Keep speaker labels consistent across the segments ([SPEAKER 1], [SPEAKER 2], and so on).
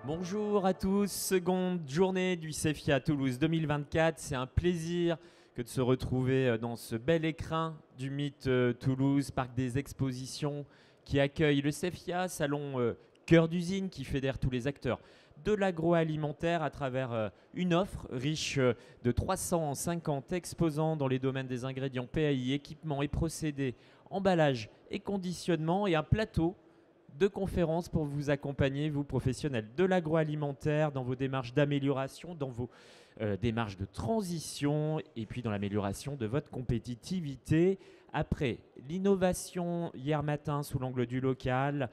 [SPEAKER 1] Bonjour à tous, seconde journée du CEFIA Toulouse 2024. C'est un plaisir que de se retrouver dans ce bel écrin du Mythe Toulouse, parc des expositions qui accueille le CEFIA, salon cœur d'usine qui fédère tous les acteurs de l'agroalimentaire à travers une offre riche de 350 exposants dans les domaines des ingrédients PAI, équipements et procédés, emballage et conditionnement et un plateau de conférences pour vous accompagner, vous professionnels de l'agroalimentaire, dans vos démarches d'amélioration, dans vos démarches de transition et puis dans l'amélioration de votre compétitivité. Après l'innovation hier matin sous l'angle du local,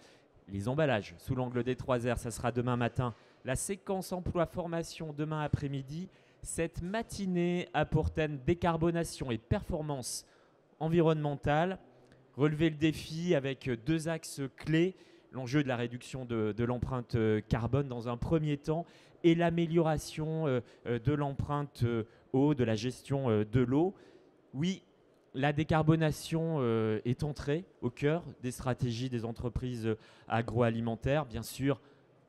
[SPEAKER 1] les emballages sous l'angle des 3 R, ça sera demain matin. La séquence emploi-formation demain après-midi. Cette matinée a pour thème décarbonation et performance environnementale. Relever le défi avec 2 axes clés, l'enjeu de la réduction de l'empreinte carbone dans un premier temps et l'amélioration de l'empreinte eau, de la gestion de l'eau. Oui, la décarbonation est entrée au cœur des stratégies des entreprises agroalimentaires. Bien sûr,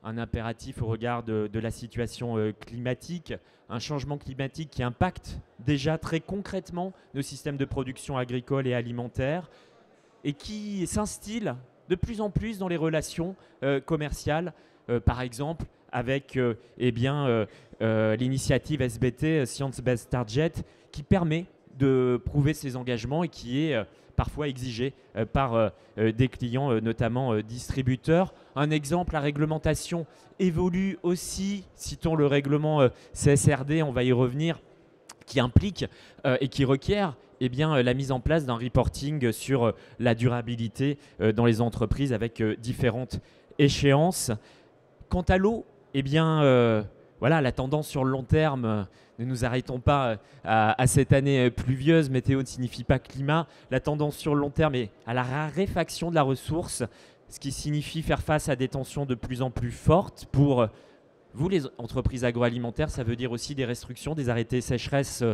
[SPEAKER 1] un impératif au regard de la situation climatique, un changement climatique qui impacte déjà très concrètement nos systèmes de production agricole et alimentaire et qui s'instille de plus en plus dans les relations commerciales, par exemple avec l'initiative SBT, Science Based Target, qui permet de prouver ses engagements et qui est parfois exigé par des clients, notamment distributeurs. Un exemple, la réglementation évolue aussi, citons le règlement CSRD, on va y revenir, qui implique et qui requiert la mise en place d'un reporting sur la durabilité dans les entreprises avec différentes échéances. Quant à l'eau, la tendance sur le long terme, ne nous arrêtons pas à cette année pluvieuse, météo ne signifie pas climat. La tendance sur le long terme est à la raréfaction de la ressource, ce qui signifie faire face à des tensions de plus en plus fortes pour vous, les entreprises agroalimentaires. Ça veut dire aussi des restrictions, des arrêtés sécheresse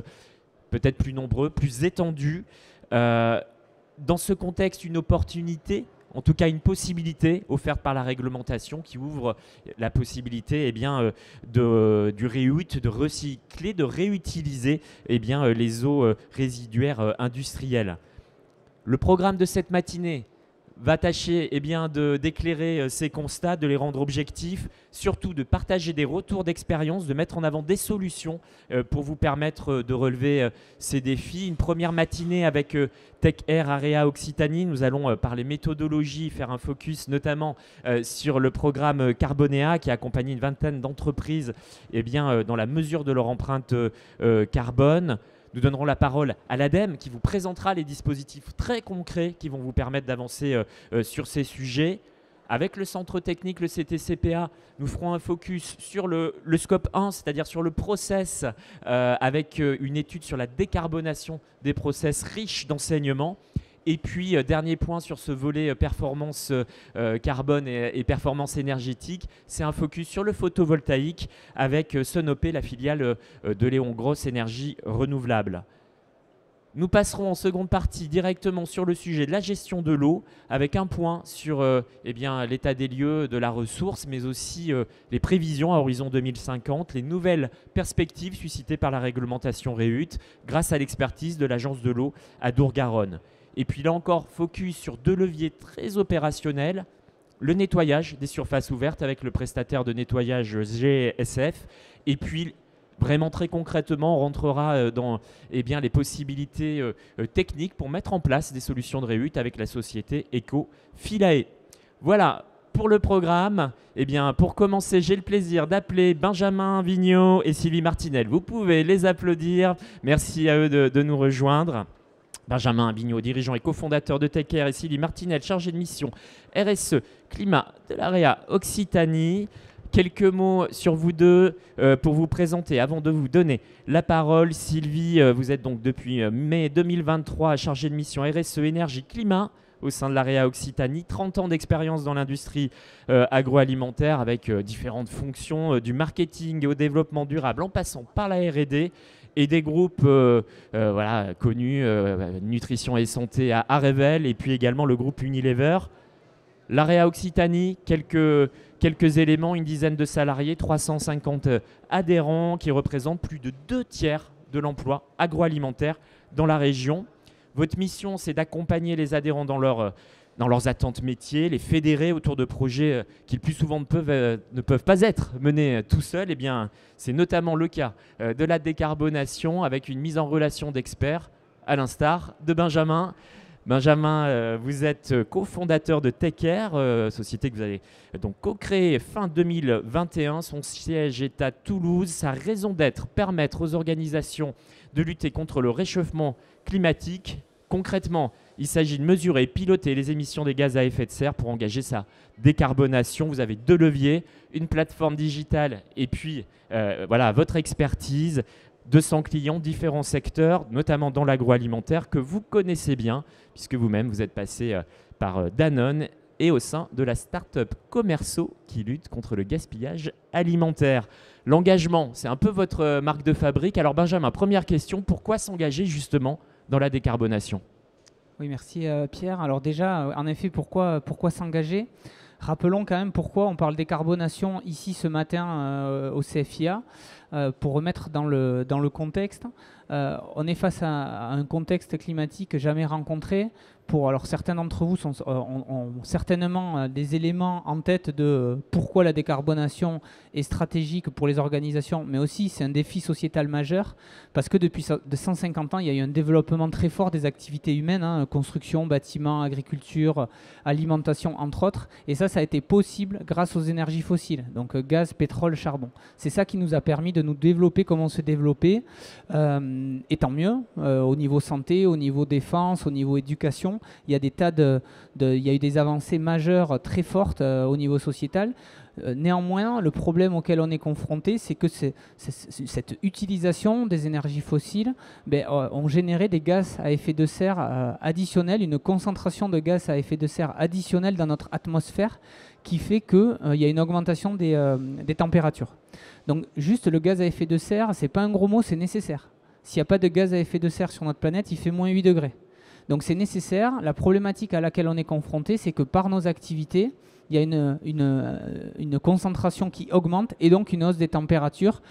[SPEAKER 1] peut-être plus nombreux, plus étendus. Dans ce contexte, une opportunité, en tout cas une possibilité offerte par la réglementation qui ouvre la possibilité du réut, de recycler, de réutiliser les eaux résiduaires industrielles. Le programme de cette matinée va tâcher d'éclairer ces constats, de les rendre objectifs, surtout de partager des retours d'expérience, de mettre en avant des solutions pour vous permettre de relever ces défis. Une première matinée avec Tech Air Area Occitanie. Nous allons parler méthodologie, faire un focus notamment sur le programme Carbonéa qui accompagne une vingtaine d'entreprises dans la mesure de leur empreinte carbone. Nous donnerons la parole à l'ADEME qui vous présentera les dispositifs très concrets qui vont vous permettre d'avancer sur ces sujets. Avec le centre technique, le CTCPA, nous ferons un focus sur le scope 1, c'est-à-dire sur le process, avec une étude sur la décarbonation des process riches d'enseignement. Et puis, dernier point sur ce volet performance carbone et performance énergétique, c'est un focus sur le photovoltaïque avec Sonopé, la filiale de Léon Gross Énergie Renouvelable. Nous passerons en seconde partie directement sur le sujet de la gestion de l'eau avec un point sur l'état des lieux de la ressource, mais aussi les prévisions à horizon 2050, les nouvelles perspectives suscitées par la réglementation REUT grâce à l'expertise de l'Agence de l'eau à Dour-Garonne. Et puis là encore, focus sur 2 leviers très opérationnels, le nettoyage des surfaces ouvertes avec le prestataire de nettoyage GSF. Et puis, vraiment très concrètement, on rentrera dans les possibilités techniques pour mettre en place des solutions de REUT avec la société Eco-Philae. Voilà pour le programme. Pour commencer, j'ai le plaisir d'appeler Benjamin Vigneault et Sylvie Martinel. Vous pouvez les applaudir. Merci à eux de nous rejoindre. Benjamin Vigneault, dirigeant et cofondateur de Tech Air, et Sylvie Martinel, chargée de mission RSE Climat de l'AREA Occitanie. Quelques mots sur vous deux pour vous présenter avant de vous donner la parole. Sylvie, vous êtes donc depuis mai 2023 chargée de mission RSE Énergie Climat au sein de l'AREA Occitanie. 30 ans d'expérience dans l'industrie agroalimentaire avec différentes fonctions, du marketing au développement durable en passant par la R&D. Et des groupes connus, Nutrition et Santé à Arevel, et puis également le groupe Unilever. L'Area Occitanie, quelques éléments, une dizaine de salariés, 350 adhérents qui représentent plus de 2/3 de l'emploi agroalimentaire dans la région. Votre mission, c'est d'accompagner les adhérents dans leurs attentes métiers, les fédérer autour de projets qui le plus souvent ne peuvent pas être menés tout seuls. Eh bien, c'est notamment le cas de la décarbonation avec une mise en relation d'experts, à l'instar de Benjamin. Benjamin, vous êtes cofondateur de TechAir, société que vous avez donc co-créée fin 2021. Son siège est à Toulouse. Sa raison d'être, permettre aux organisations de lutter contre le réchauffement climatique. Concrètement, il s'agit de mesurer et piloter les émissions des gaz à effet de serre pour engager sa décarbonation. Vous avez 2 leviers, une plateforme digitale et puis voilà, votre expertise. 200 clients, différents secteurs, notamment dans l'agroalimentaire, que vous connaissez bien, puisque vous-même, vous êtes passé par Danone et au sein de la start-up Commerceau qui lutte contre le gaspillage alimentaire. L'engagement, c'est un peu votre marque de fabrique. Alors Benjamin, première question, pourquoi s'engager justement dans la décarbonation?
[SPEAKER 2] Oui, merci Pierre. Alors déjà, en effet, pourquoi s'engager? Rappelons quand même pourquoi on parle décarbonation ici ce matin au CFIA. Pour remettre dans le contexte, on est face à un contexte climatique jamais rencontré. Alors certains d'entre vous ont certainement des éléments en tête de pourquoi la décarbonation est stratégique pour les organisations, mais aussi c'est un défi sociétal majeur, parce que depuis de 150 ans, il y a eu un développement très fort des activités humaines, construction, bâtiment, agriculture, alimentation, entre autres. Et ça a été possible grâce aux énergies fossiles, donc gaz, pétrole, charbon. C'est ça qui nous a permis de nous développer comme on se développait, et tant mieux, au niveau santé, au niveau défense, au niveau éducation. Il y a il y a eu des avancées majeures très fortes au niveau sociétal. Néanmoins, le problème auquel on est confronté, c'est que cette utilisation des énergies fossiles ont généré des gaz à effet de serre additionnels, une concentration de gaz à effet de serre additionnelle dans notre atmosphère qui fait qu'il y a une augmentation des températures. Donc juste le gaz à effet de serre, c'est pas un gros mot, c'est nécessaire. S'il n'y a pas de gaz à effet de serre sur notre planète, il fait moins 8 degrés. Donc c'est nécessaire. La problématique à laquelle on est confronté, c'est que par nos activités, il y a une concentration qui augmente et donc une hausse des températures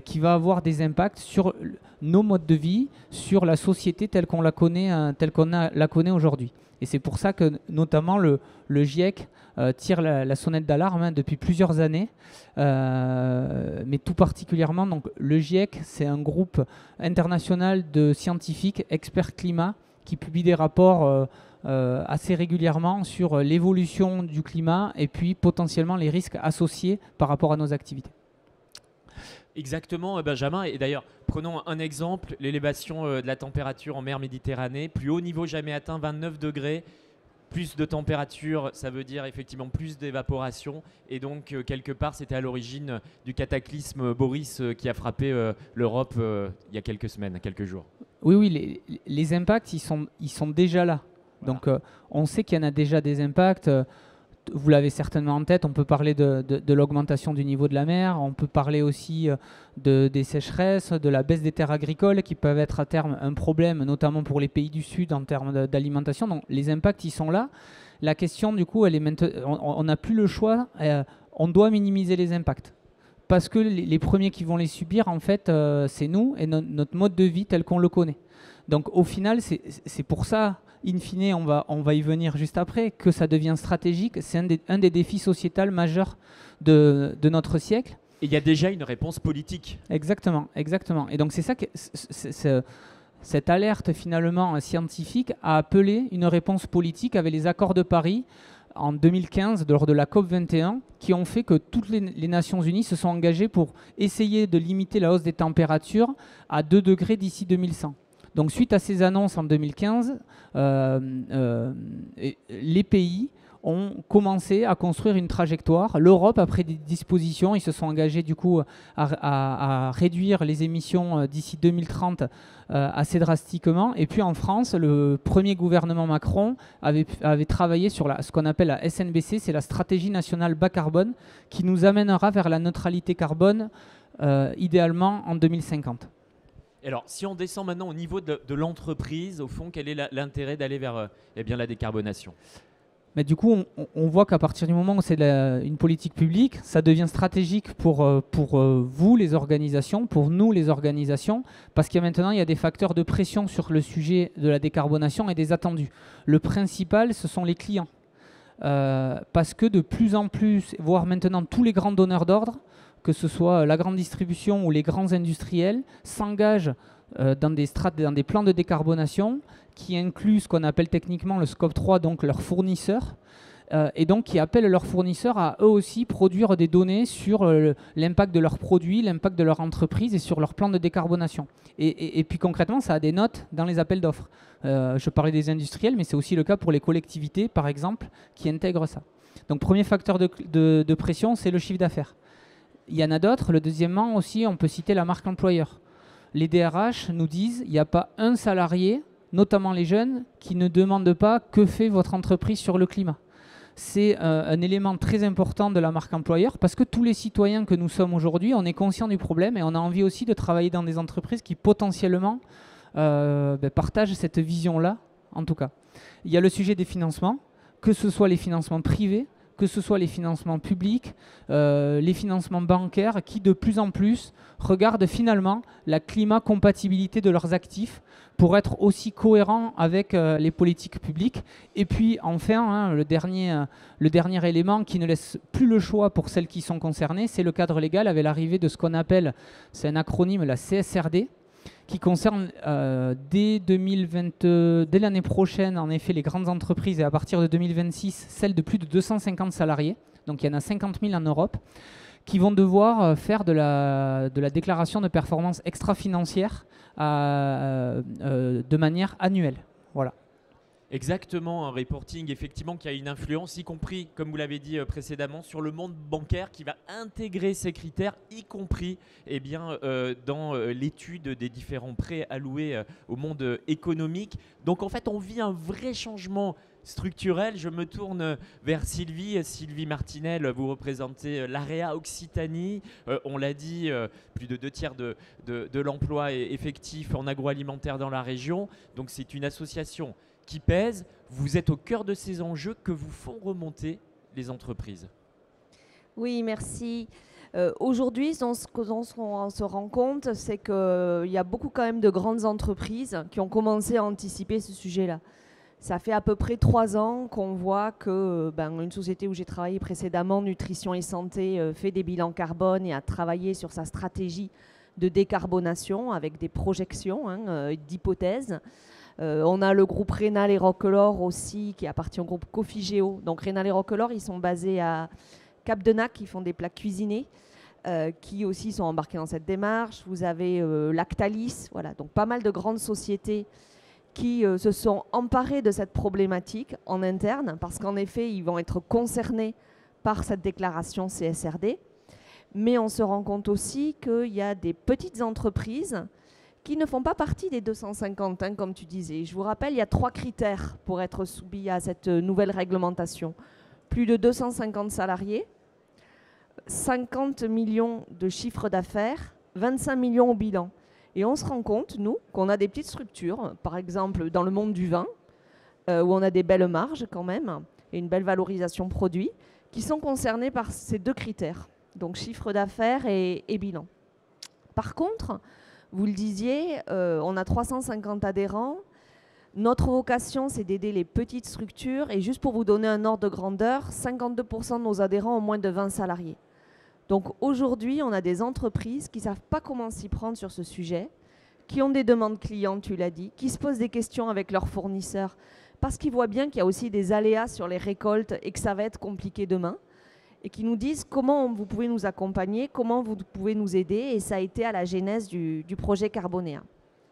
[SPEAKER 2] qui va avoir des impacts sur nos modes de vie, sur la société telle qu'on la connaît, la connaît aujourd'hui. Et c'est pour ça que notamment le GIEC tire la sonnette d'alarme depuis plusieurs années, mais tout particulièrement, donc, le GIEC, c'est un groupe international de scientifiques, experts climat, qui publie des rapports assez régulièrement sur l'évolution du climat et puis potentiellement les risques associés par rapport à nos activités.
[SPEAKER 1] Exactement, Benjamin. Et d'ailleurs, prenons un exemple, l'élévation de la température en mer Méditerranée, plus haut niveau jamais atteint, 29 degrés. Plus de température, ça veut dire effectivement plus d'évaporation. Et donc, quelque part, c'était à l'origine du cataclysme Boris qui a frappé l'Europe il y a quelques semaines, quelques jours.
[SPEAKER 2] Oui, les impacts, ils sont déjà là. Voilà. Donc, on sait qu'il y en a déjà des impacts. Vous l'avez certainement en tête, on peut parler de l'augmentation du niveau de la mer, on peut parler aussi des sécheresses, de la baisse des terres agricoles qui peuvent être à terme un problème, notamment pour les pays du Sud en termes d'alimentation. Donc les impacts, ils sont là. La question, du coup, elle est maintenant, on n'a plus le choix, on doit minimiser les impacts. Parce que les premiers qui vont les subir, en fait, c'est nous et notre mode de vie tel qu'on le connaît. Donc au final, c'est pour ça, in fine, on va y venir juste après, que ça devient stratégique. C'est un des défis sociétals majeurs de notre siècle.
[SPEAKER 1] Et il y a déjà une réponse politique.
[SPEAKER 2] Exactement, exactement. Et donc c'est ça que cette alerte finalement scientifique a appelé une réponse politique avec les accords de Paris en 2015 lors de la COP21 qui ont fait que toutes les Nations Unies se sont engagées pour essayer de limiter la hausse des températures à 2 degrés d'ici 2100. Donc suite à ces annonces en 2015, les pays ont commencé à construire une trajectoire. L'Europe a pris des dispositions, ils se sont engagés du coup à réduire les émissions d'ici 2030 assez drastiquement. Et puis en France, le premier gouvernement Macron avait travaillé sur ce qu'on appelle la SNBC, c'est la stratégie nationale bas carbone, qui nous amènera vers la neutralité carbone idéalement en 2050.
[SPEAKER 1] Alors, si on descend maintenant au niveau de l'entreprise, au fond, quel est l'intérêt d'aller vers la décarbonation ?
[SPEAKER 2] Mais du coup, on voit qu'à partir du moment où c'est une politique publique, ça devient stratégique pour vous, les organisations, pour nous, les organisations, parce qu'il y a maintenant des facteurs de pression sur le sujet de la décarbonation et des attendus. Le principal, ce sont les clients. Parce que de plus en plus, voire maintenant tous les grands donneurs d'ordre, que ce soit la grande distribution ou les grands industriels, s'engagent dans des plans de décarbonation qui incluent ce qu'on appelle techniquement le scope 3, donc leurs fournisseurs, et donc qui appellent leurs fournisseurs à eux aussi produire des données sur l'impact de leurs produits, l'impact de leur entreprise et sur leur plan de décarbonation. Et puis concrètement, ça a des notes dans les appels d'offres. Je parlais des industriels, mais c'est aussi le cas pour les collectivités, par exemple, qui intègrent ça. Donc premier facteur de pression, c'est le chiffre d'affaires. Il y en a d'autres. Le deuxièmement aussi, on peut citer la marque employeur. Les DRH nous disent qu'il n'y a pas un salarié, notamment les jeunes, qui ne demandent pas que fait votre entreprise sur le climat. C'est un élément très important de la marque employeur parce que tous les citoyens que nous sommes aujourd'hui, on est conscient du problème et on a envie aussi de travailler dans des entreprises qui potentiellement partagent cette vision-là, en tout cas. Il y a le sujet des financements, que ce soit les financements privés, que ce soit les financements publics, les financements bancaires, qui de plus en plus regardent finalement la climat-compatibilité de leurs actifs pour être aussi cohérents avec les politiques publiques. Et puis enfin, le dernier élément qui ne laisse plus le choix pour celles qui sont concernées, c'est le cadre légal avec l'arrivée de ce qu'on appelle, c'est un acronyme, la CSRD, qui concerne dès l'année prochaine, en effet, les grandes entreprises et à partir de 2026, celles de plus de 250 salariés. Donc il y en a 50 000 en Europe, qui vont devoir faire de la déclaration de performance extra-financière de manière annuelle. Voilà.
[SPEAKER 1] Exactement, un reporting effectivement qui a une influence, y compris, comme vous l'avez dit précédemment, sur le monde bancaire qui va intégrer ces critères, y compris dans l'étude des différents prêts alloués au monde économique. Donc en fait, on vit un vrai changement structurel. Je me tourne vers Sylvie. Sylvie Martinel, vous représentez l'AREA Occitanie. On l'a dit, plus de 2/3 de l'emploi est effectif en agroalimentaire dans la région. Donc c'est une association qui pèse. Vous êtes au cœur de ces enjeux que vous font remonter les entreprises.
[SPEAKER 3] Oui, merci. Aujourd'hui, ce qu'on se rend compte, c'est qu'il y a beaucoup quand même de grandes entreprises qui ont commencé à anticiper ce sujet-là. Ça fait à peu près 3 ans qu'on voit que une société où j'ai travaillé précédemment, Nutrition et Santé, fait des bilans carbone et a travaillé sur sa stratégie de décarbonation avec des projections, d'hypothèses. On a le groupe Rénal et Roquelaure aussi, qui appartient au groupe Cofigeo. Donc Rénal et Roquelaure, ils sont basés à Cap-de-Nac, ils font des plats cuisinés, qui aussi sont embarqués dans cette démarche. Vous avez Lactalis, voilà, donc pas mal de grandes sociétés qui se sont emparées de cette problématique en interne, parce qu'en effet, ils vont être concernés par cette déclaration CSRD. Mais on se rend compte aussi qu'il y a des petites entreprises qui ne font pas partie des 250, comme tu disais. Je vous rappelle, il y a 3 critères pour être soumis à cette nouvelle réglementation. Plus de 250 salariés, 50 millions de chiffre d'affaires, 25 millions au bilan. Et on se rend compte, nous, qu'on a des petites structures, par exemple dans le monde du vin, où on a des belles marges quand même, et une belle valorisation produit, qui sont concernées par ces 2 critères, donc chiffre d'affaires et bilan. Par contre, vous le disiez, on a 350 adhérents. Notre vocation, c'est d'aider les petites structures. Et juste pour vous donner un ordre de grandeur, 52% de nos adhérents ont moins de 20 salariés. Donc aujourd'hui, on a des entreprises qui ne savent pas comment s'y prendre sur ce sujet, qui ont des demandes clients, tu l'as dit, qui se posent des questions avec leurs fournisseurs, parce qu'ils voient bien qu'il y a aussi des aléas sur les récoltes et que ça va être compliqué demain. Et qui nous disent comment vous pouvez nous accompagner, comment vous pouvez nous aider. Et ça a été à la genèse du projet Carbonéa.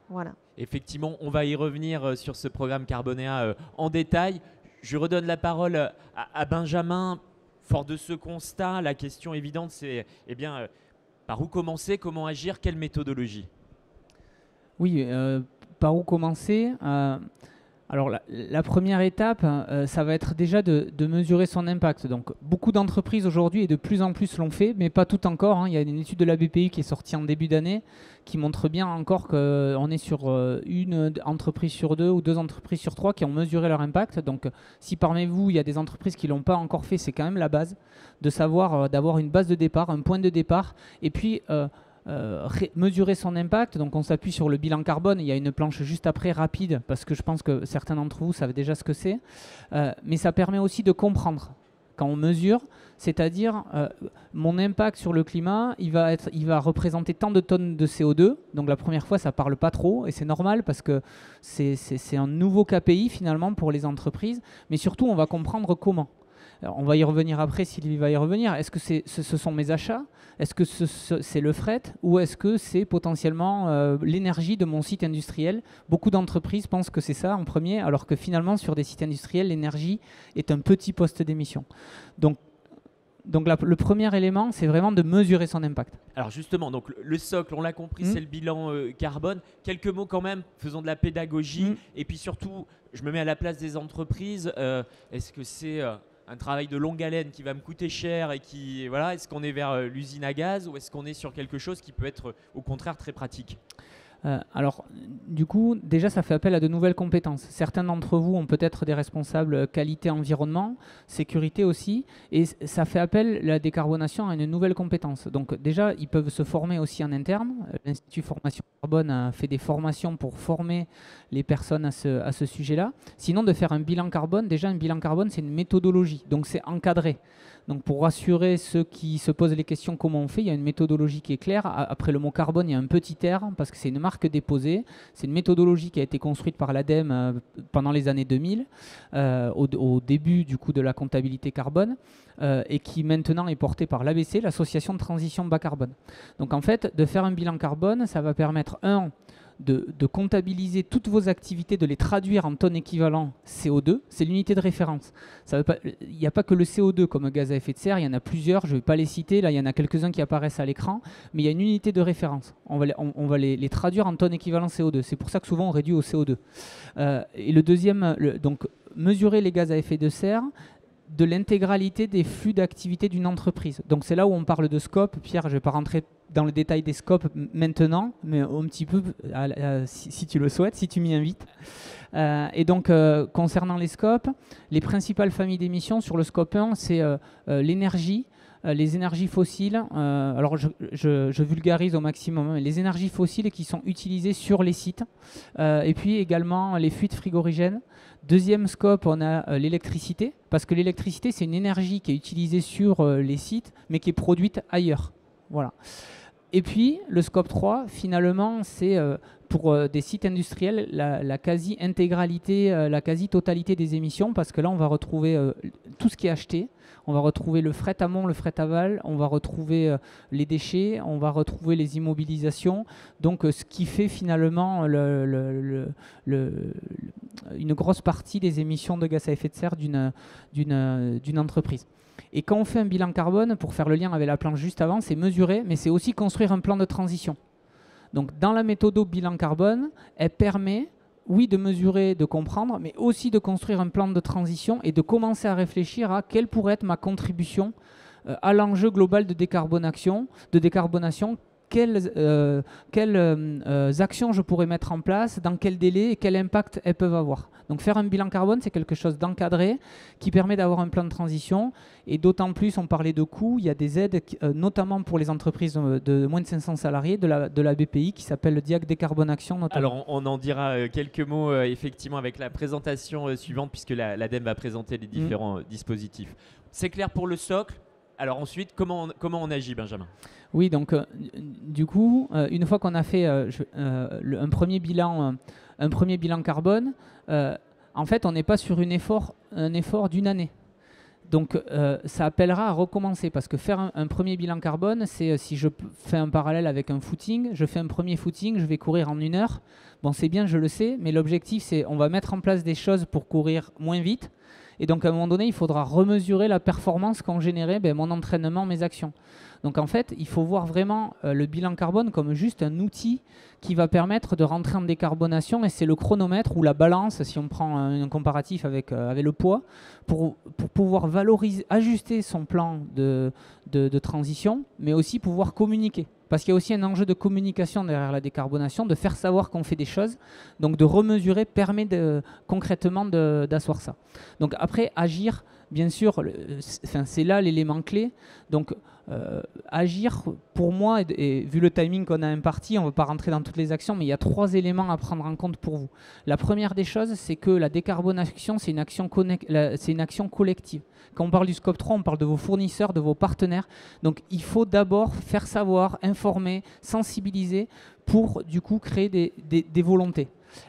[SPEAKER 3] Voilà.
[SPEAKER 1] Effectivement, on va y revenir sur ce programme Carbonéa en détail. Je redonne la parole à Benjamin. Fort de ce constat, la question évidente, c'est par où commencer, comment agir, quelle méthodologie?
[SPEAKER 2] Oui, par où commencer Alors la première étape, ça va être déjà de mesurer son impact. Donc beaucoup d'entreprises aujourd'hui et de plus en plus l'ont fait, mais pas toutes encore, hein. Il y a une étude de la BPI qui est sortie en début d'année qui montre bien encore qu'on est sur une entreprise sur 2 ou 2 entreprises sur 3 qui ont mesuré leur impact. Donc si parmi vous, il y a des entreprises qui ne l'ont pas encore fait, c'est quand même la base de savoir, d'avoir une base de départ, un point de départ, et puis mesurer son impact. Donc on s'appuie sur le bilan carbone. Il y a une planche juste après rapide parce que je pense que certains d'entre vous savent déjà ce que c'est, mais ça permet aussi de comprendre quand on mesure, c'est-à-dire mon impact sur le climat, il va représenter tant de tonnes de CO2. Donc la première fois ça parle pas trop et c'est normal parce que c'est un nouveau KPI finalement pour les entreprises, mais surtout on va comprendre comment. Alors, on va y revenir après s'il va y revenir. Est-ce que ce sont mes achats? Est-ce que c'est le fret? Ou est-ce que c'est potentiellement l'énergie de mon site industriel? Beaucoup d'entreprises pensent que c'est ça en premier, alors que finalement, sur des sites industriels, l'énergie est un petit poste d'émission. Donc le premier élément, c'est vraiment de mesurer son impact.
[SPEAKER 1] Alors justement, donc le socle, on l'a compris, c'est le bilan carbone. Quelques mots quand même, faisons de la pédagogie. Et puis surtout, je me mets à la place des entreprises. Est-ce que c'est un travail de longue haleine qui va me coûter cher et qui, voilà, est-ce qu'on est vers l'usine à gaz ou est-ce qu'on est sur quelque chose qui peut être au contraire très pratique?
[SPEAKER 2] Alors, du coup, déjà, ça fait appel à de nouvelles compétences. Certains d'entre vous ont peut-être des responsables qualité environnement, sécurité aussi, et ça fait appel, la décarbonation, à une nouvelle compétence. Donc déjà, ils peuvent se former aussi en interne. L'Institut Formation Carbone a fait des formations pour former les personnes à ce sujet-là. Sinon, de faire un bilan carbone, déjà, un bilan carbone, c'est une méthodologie, donc c'est encadré. Donc pour rassurer ceux qui se posent les questions comment on fait, il y a une méthodologie qui est claire. Après le mot carbone, il y a un petit R parce que c'est une marque déposée. C'est une méthodologie qui a été construite par l'ADEME pendant les années 2000, au début du coup de la comptabilité carbone, et qui maintenant est portée par l'ABC, l'Association de transition bas carbone. Donc en fait, de faire un bilan carbone, ça va permettre de comptabiliser toutes vos activités, de les traduire en tonnes équivalent CO2, c'est l'unité de référence. Il n'y a pas que le CO2 comme gaz à effet de serre, il y en a plusieurs, je ne vais pas les citer, là il y en a quelques-uns qui apparaissent à l'écran, mais il y a une unité de référence. On va les traduire en tonnes équivalent CO2, c'est pour ça que souvent on réduit au CO2. Et le deuxième, donc mesurer les gaz à effet de serre, de l'intégralité des flux d'activité d'une entreprise. Donc c'est là où on parle de scope. Pierre, je ne vais pas rentrer dans le détail des scopes maintenant, mais un petit peu si tu le souhaites, si tu m'y invites. Et donc concernant les scopes, les principales familles d'émissions sur le scope 1, c'est l'énergie, les énergies fossiles, alors je vulgarise au maximum, hein, les énergies fossiles qui sont utilisées sur les sites, et puis également les fuites frigorigènes. Deuxième scope, on a l'électricité, parce que l'électricité, c'est une énergie qui est utilisée sur les sites, mais qui est produite ailleurs. Voilà. Et puis, le scope 3, finalement, c'est pour des sites industriels la quasi-intégralité, la quasi-totalité des émissions, parce que là, on va retrouver tout ce qui est acheté. On va retrouver le fret amont, le fret aval, on va retrouver les déchets, on va retrouver les immobilisations. Donc, ce qui fait finalement une grosse partie des émissions de gaz à effet de serre d'une entreprise. Et quand on fait un bilan carbone, pour faire le lien avec la planche juste avant, c'est mesurer, mais c'est aussi construire un plan de transition. Donc dans la méthode bilan carbone, elle permet, oui, de mesurer, de comprendre, mais aussi de construire un plan de transition et de commencer à réfléchir à quelle pourrait être ma contribution à l'enjeu global de décarbonation, quelles actions je pourrais mettre en place, dans quel délai et quel impact elles peuvent avoir. Donc faire un bilan carbone, c'est quelque chose d'encadré qui permet d'avoir un plan de transition. Et d'autant plus, on parlait de coûts, il y a des aides, notamment pour les entreprises de moins de 500 salariés, de la BPI, qui s'appelle le DIAC Décarbonation. Notamment.
[SPEAKER 1] Alors on en dira quelques mots effectivement avec la présentation suivante, puisque l'ADEME va présenter les différents dispositifs. C'est clair pour le socle. Alors ensuite, comment on agit, Benjamin?
[SPEAKER 2] Oui, donc du coup, une fois qu'on a fait un premier bilan carbone, en fait, on n'est pas sur un effort d'une année. Donc ça appellera à recommencer, parce que faire un premier bilan carbone, c'est si je fais un parallèle avec un footing, je fais un premier footing, je vais courir en 1 heure. Bon, c'est bien, je le sais, mais l'objectif, c'est on va mettre en place des choses pour courir moins vite. Et donc à un moment donné, il faudra remesurer la performance qu'ont généré mon entraînement, mes actions. Donc en fait, il faut voir vraiment le bilan carbone comme juste un outil qui va permettre de rentrer en décarbonation, et c'est le chronomètre ou la balance, si on prend un comparatif avec le poids, pour pouvoir valoriser, ajuster son plan de transition, mais aussi pouvoir communiquer. Parce qu'il y a aussi un enjeu de communication derrière la décarbonation, de faire savoir qu'on fait des choses. Donc de remesurer permet concrètement d'asseoir ça. Donc après, agir, bien sûr, c'est là l'élément clé. Donc agir, pour moi, et vu le timing qu'on a imparti, on ne va pas rentrer dans toutes les actions, mais il y a 3 éléments à prendre en compte pour vous. La première des choses, c'est que la décarbonation, c'est une action collective. Quand on parle du scope 3, on parle de vos fournisseurs, de vos partenaires. Donc il faut d'abord faire savoir, informer, sensibiliser pour du coup créer des volontés.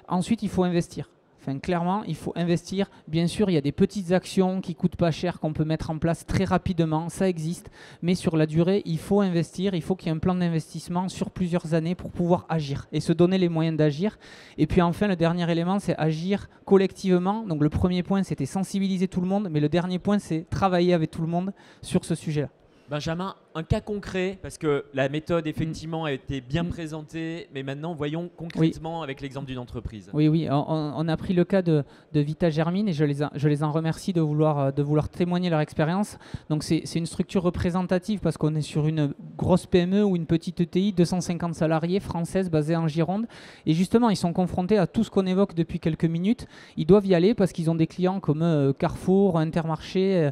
[SPEAKER 2] Ensuite, il faut investir. Enfin, clairement, il faut investir. Bien sûr, il y a des petites actions qui ne coûtent pas cher qu'on peut mettre en place très rapidement. Ça existe. Mais sur la durée, il faut investir. Il faut qu'il y ait un plan d'investissement sur plusieurs années pour pouvoir agir et se donner les moyens d'agir. Et puis enfin, le dernier élément, c'est agir collectivement. Donc le premier point, c'était sensibiliser tout le monde. Mais le dernier point, c'est travailler avec tout le monde sur ce sujet-là.
[SPEAKER 1] Benjamin, un cas concret, parce que la méthode effectivement a été bien présentée, mais maintenant voyons concrètement avec l'exemple d'une entreprise.
[SPEAKER 2] Oui, on a pris le cas de Vita Germine et je les en remercie de vouloir témoigner leur expérience. Donc c'est une structure représentative parce qu'on est sur une grosse PME ou une petite ETI, 250 salariés, française, basée en Gironde. Et justement, ils sont confrontés à tout ce qu'on évoque depuis quelques minutes. Ils doivent y aller parce qu'ils ont des clients comme Carrefour, Intermarché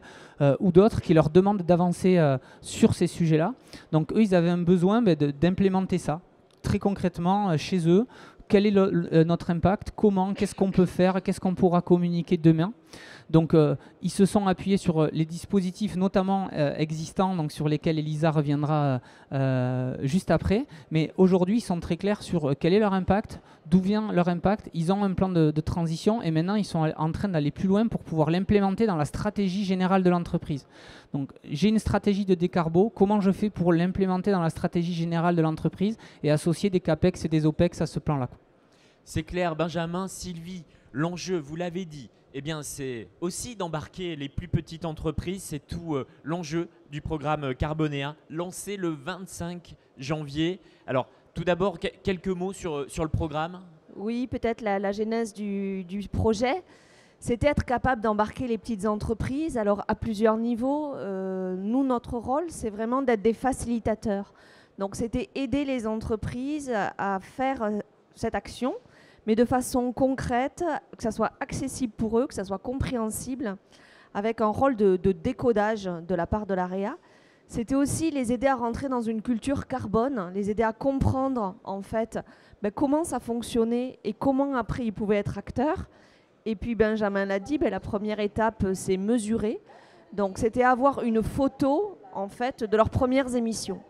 [SPEAKER 2] ou d'autres qui leur demandent d'avancer sur ces sujets-là. Donc eux, ils avaient un besoin d'implémenter ça très concrètement chez eux. Quel est notre impact? Comment? Qu'est-ce qu'on peut faire? Qu'est-ce qu'on pourra communiquer demain? Donc ils se sont appuyés sur les dispositifs notamment existants, donc sur lesquels Elisa reviendra juste après. Mais aujourd'hui, ils sont très clairs sur quel est leur impact, d'où vient leur impact. Ils ont un plan de transition et maintenant ils sont en train d'aller plus loin pour pouvoir l'implémenter dans la stratégie générale de l'entreprise. Donc j'ai une stratégie de décarbo, comment je fais pour l'implémenter dans la stratégie générale de l'entreprise et associer des CAPEX et des OPEX à ce plan-là.
[SPEAKER 1] C'est clair, Benjamin, Sylvie, l'enjeu, vous l'avez dit, eh bien, c'est aussi d'embarquer les plus petites entreprises. C'est tout l'enjeu du programme Carbonéa, lancé le 25 janvier. Alors, tout d'abord, quelques mots sur le programme.
[SPEAKER 3] Oui, peut-être la genèse du projet. C'est être capable d'embarquer les petites entreprises, alors à plusieurs niveaux. Nous, notre rôle, c'est vraiment d'être des facilitateurs. Donc, c'était aider les entreprises à faire cette action, mais de façon concrète, que ça soit accessible pour eux, que ça soit compréhensible, avec un rôle de décodage de la part de l'AREA. C'était aussi les aider à rentrer dans une culture carbone, les aider à comprendre en fait comment ça fonctionnait et comment après ils pouvaient être acteurs. Et puis Benjamin l'a dit, la première étape, c'est mesurer. Donc c'était avoir une photo en fait de leurs premières émissions.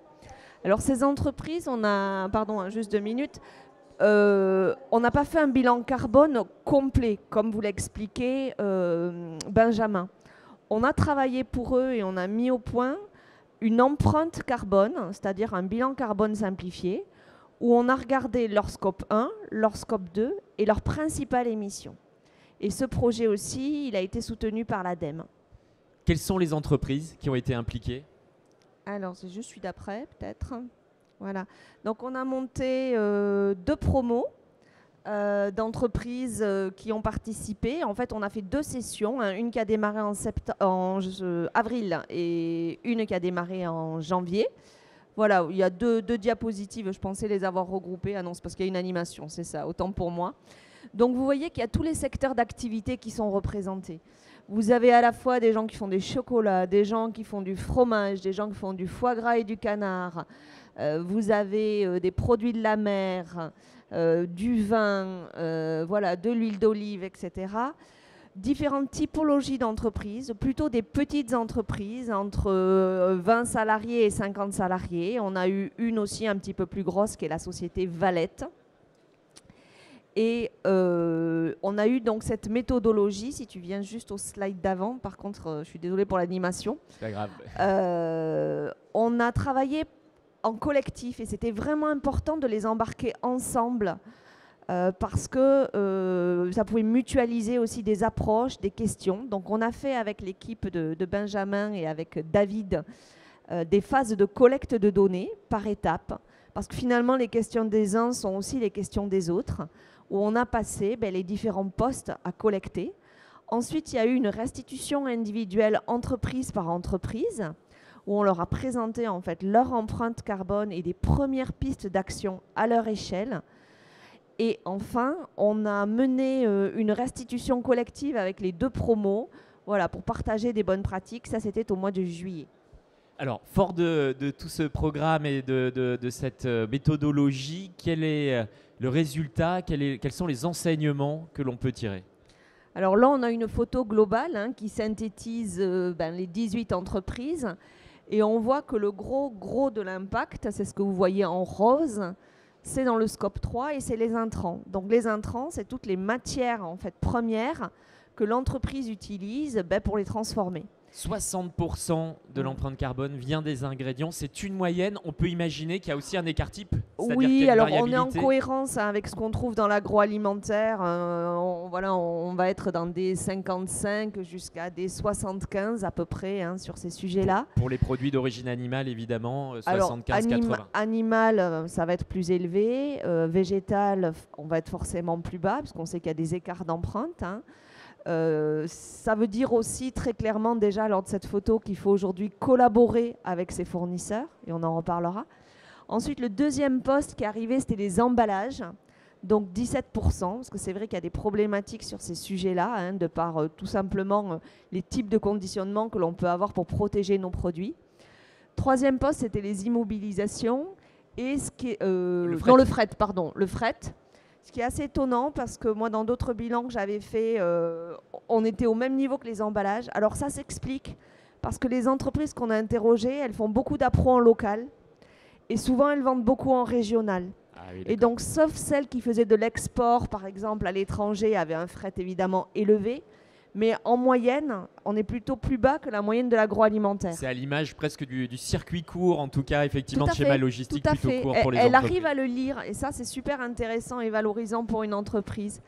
[SPEAKER 3] Alors ces entreprises, juste 2 minutes, on n'a pas fait un bilan carbone complet, comme vous l'expliquait Benjamin. On a travaillé pour eux et on a mis au point une empreinte carbone, c'est-à-dire un bilan carbone simplifié, où on a regardé leur scope 1, leur scope 2 et leur principale émission. Et ce projet aussi, il a été soutenu par l'ADEME.
[SPEAKER 1] Quelles sont les entreprises qui ont été impliquées?
[SPEAKER 3] Alors, c'est juste celui d'après, peut-être. Voilà. Donc, on a monté 2 promos d'entreprises qui ont participé. En fait, on a fait 2 sessions, une qui a démarré en avril et une qui a démarré en janvier. Voilà, il y a 2 diapositives, je pensais les avoir regroupées. Ah non, c'est parce qu'il y a une animation, c'est ça, autant pour moi. Donc, vous voyez qu'il y a tous les secteurs d'activité qui sont représentés. Vous avez à la fois des gens qui font des chocolats, des gens qui font du fromage, des gens qui font du foie gras et du canard. Vous avez des produits de la mer, du vin, de l'huile d'olive, etc. Différentes typologies d'entreprises, plutôt des petites entreprises, entre 20 salariés et 50 salariés. On a eu une aussi un petit peu plus grosse, qui est la société Valette. Et on a eu donc cette méthodologie, si tu viens juste au slide d'avant, par contre, je suis désolée pour l'animation.
[SPEAKER 1] C'est pas grave.
[SPEAKER 3] On a travaillé en collectif et c'était vraiment important de les embarquer ensemble parce que ça pouvait mutualiser aussi des approches, des questions. Donc on a fait avec l'équipe de Benjamin et avec David des phases de collecte de données par étapes, parce que finalement les questions des uns sont aussi les questions des autres, où on a passé les différents postes à collecter. Ensuite, il y a eu une restitution individuelle entreprise par entreprise, où on leur a présenté en fait leur empreinte carbone et des premières pistes d'action à leur échelle. Et enfin, on a mené une restitution collective avec les 2 promos, voilà, pour partager des bonnes pratiques. Ça, c'était au mois de juillet.
[SPEAKER 1] Alors, fort de tout ce programme et de cette méthodologie, quel est le résultat, quels sont les enseignements que l'on peut tirer?
[SPEAKER 3] Alors là, on a une photo globale qui synthétise les 18 entreprises. Et on voit que le gros de l'impact, c'est ce que vous voyez en rose, c'est dans le scope 3 et c'est les intrants. Donc les intrants, c'est toutes les matières en fait premières que l'entreprise utilise pour les transformer.
[SPEAKER 1] 60% de l'empreinte carbone vient des ingrédients. C'est une moyenne. On peut imaginer qu'il y a aussi un écart type.
[SPEAKER 3] Oui, alors on est en cohérence avec ce qu'on trouve dans l'agroalimentaire. On va être dans des 55 jusqu'à des 75 à peu près sur ces sujets-là.
[SPEAKER 1] Pour les produits d'origine animale, évidemment, 75-80.
[SPEAKER 3] Animal, ça va être plus élevé. Végétal, on va être forcément plus bas, parce qu'on sait qu'il y a des écarts d'empreinte. Ça veut dire aussi très clairement déjà lors de cette photo qu'il faut aujourd'hui collaborer avec ses fournisseurs, et on en reparlera. Ensuite, le deuxième poste qui est arrivé, c'était les emballages, donc 17%, parce que c'est vrai qu'il y a des problématiques sur ces sujets-là, de par tout simplement les types de conditionnement que l'on peut avoir pour protéger nos produits. Troisième poste, c'était les immobilisations, et ce qui est, le fret. Ce qui est assez étonnant parce que moi, dans d'autres bilans que j'avais fait, on était au même niveau que les emballages. Alors ça s'explique parce que les entreprises qu'on a interrogées, elles font beaucoup d'appro en local et souvent elles vendent beaucoup en régional.
[SPEAKER 1] Ah oui,
[SPEAKER 3] et donc, sauf celles qui faisaient de l'export, par exemple, à l'étranger, avaient un fret évidemment élevé. Mais en moyenne, on est plutôt plus bas que la moyenne de l'agroalimentaire.
[SPEAKER 1] C'est à l'image presque du circuit court, en tout cas, effectivement, de schéma logistique plutôt court pour les entreprises.
[SPEAKER 3] Elle arrive à le lire, et ça, c'est super intéressant et valorisant pour une entreprise.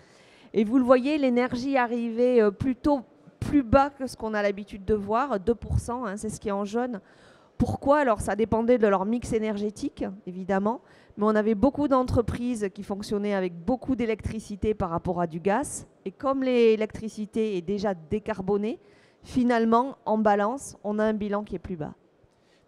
[SPEAKER 3] Et vous le voyez, l'énergie arrivait plutôt plus bas que ce qu'on a l'habitude de voir, 2%, c'est ce qui est en jaune. Pourquoi? Alors, ça dépendait de leur mix énergétique, évidemment, mais on avait beaucoup d'entreprises qui fonctionnaient avec beaucoup d'électricité par rapport à du gaz. Et comme l'électricité est déjà décarbonée, finalement, en balance, on a un bilan qui est plus bas.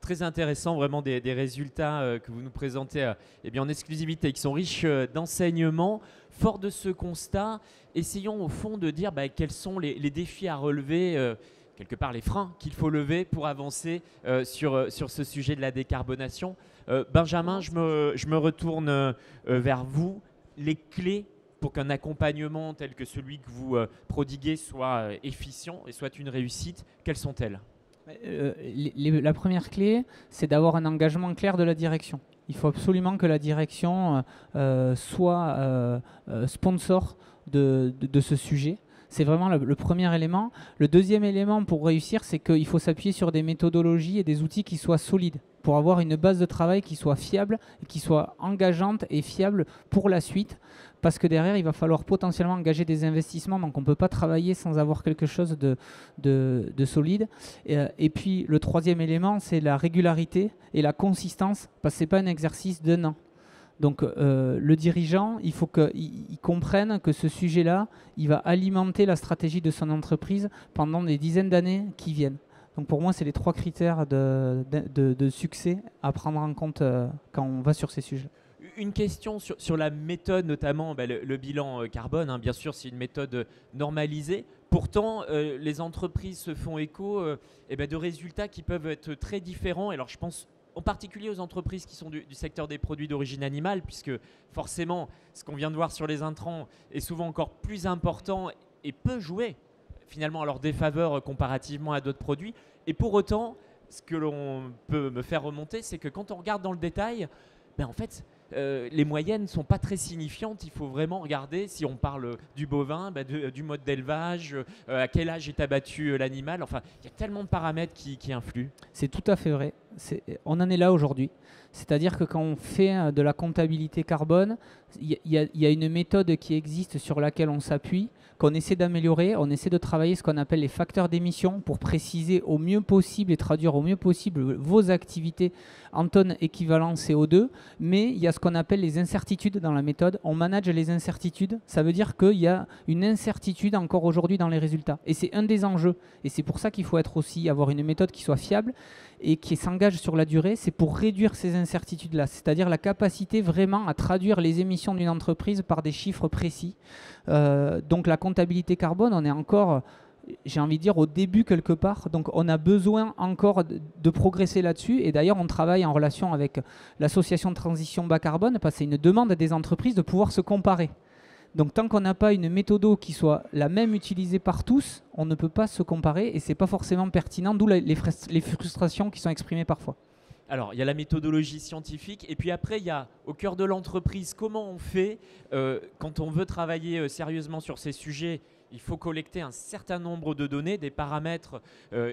[SPEAKER 1] Très intéressant, vraiment des résultats que vous nous présentez en exclusivité, qui sont riches d'enseignements. Fort de ce constat, essayons au fond de dire quels sont les défis à relever, quelque part les freins qu'il faut lever pour avancer sur ce sujet de la décarbonation. Benjamin, je me retourne vers vous. Les clés pour qu'un accompagnement tel que celui que vous prodiguez soit efficient et soit une réussite, quelles sont-elles?
[SPEAKER 2] La première clé, c'est d'avoir un engagement clair de la direction. Il faut absolument que la direction soit sponsor de ce sujet. C'est vraiment le premier élément. Le deuxième élément pour réussir, c'est qu'il faut s'appuyer sur des méthodologies et des outils qui soient solides pour avoir une base de travail qui soit fiable, et qui soit engageante et fiable pour la suite. Parce que derrière, il va falloir potentiellement engager des investissements. Donc, on ne peut pas travailler sans avoir quelque chose de solide. Et puis, le troisième élément, c'est la régularité et la consistance, parce que ce n'est pas un exercice d'un an. Donc, le dirigeant, il faut qu'il comprenne que ce sujet-là, il va alimenter la stratégie de son entreprise pendant des dizaines d'années qui viennent. Donc, pour moi, c'est les 3 critères de succès à prendre en compte quand on va sur ces sujets.
[SPEAKER 1] Une question sur la méthode, notamment le bilan carbone. Bien sûr, c'est une méthode normalisée. Pourtant, les entreprises se font écho de résultats qui peuvent être très différents. Alors, je pense en particulier aux entreprises qui sont du secteur des produits d'origine animale, puisque forcément, ce qu'on vient de voir sur les intrants est souvent encore plus important et peut jouer finalement à leur défaveur comparativement à d'autres produits. Et pour autant, ce que l'on peut me faire remonter, c'est que quand on regarde dans le détail, en fait, les moyennes ne sont pas très signifiantes. Il faut vraiment regarder, si on parle du bovin, du mode d'élevage, à quel âge est abattu l'animal. Enfin, il y a tellement de paramètres qui influent.
[SPEAKER 2] C'est tout à fait vrai. On en est là aujourd'hui. C'est-à-dire que quand on fait de la comptabilité carbone, il y a une méthode qui existe sur laquelle on s'appuie, qu'on essaie d'améliorer. On essaie de travailler ce qu'on appelle les facteurs d'émission pour préciser au mieux possible et traduire au mieux possible vos activités en tonnes équivalent CO2. Mais il y a ce qu'on appelle les incertitudes dans la méthode. On manage les incertitudes. Ça veut dire qu'il y a une incertitude encore aujourd'hui dans les résultats. Et c'est un des enjeux. Et c'est pour ça qu'il faut avoir une méthode qui soit fiable et qui s'engage sur la durée. C'est pour réduire ces incertitudes-là. C'est-à-dire la capacité vraiment à traduire les émissions d'une entreprise par des chiffres précis. Donc la comptabilité carbone, on est encore, j'ai envie de dire, au début quelque part. Donc on a besoin encore de progresser là-dessus. Et d'ailleurs, on travaille en relation avec l'association de transition bas carbone parce que c'est une demande des entreprises de pouvoir se comparer. Donc tant qu'on n'a pas une méthode qui soit la même utilisée par tous, on ne peut pas se comparer et ce n'est pas forcément pertinent, d'où les frustrations qui sont exprimées parfois.
[SPEAKER 1] Alors, il y a la méthodologie scientifique et puis après, il y a au cœur de l'entreprise, comment on fait quand on veut travailler sérieusement sur ces sujets. Il faut collecter un certain nombre de données, des paramètres,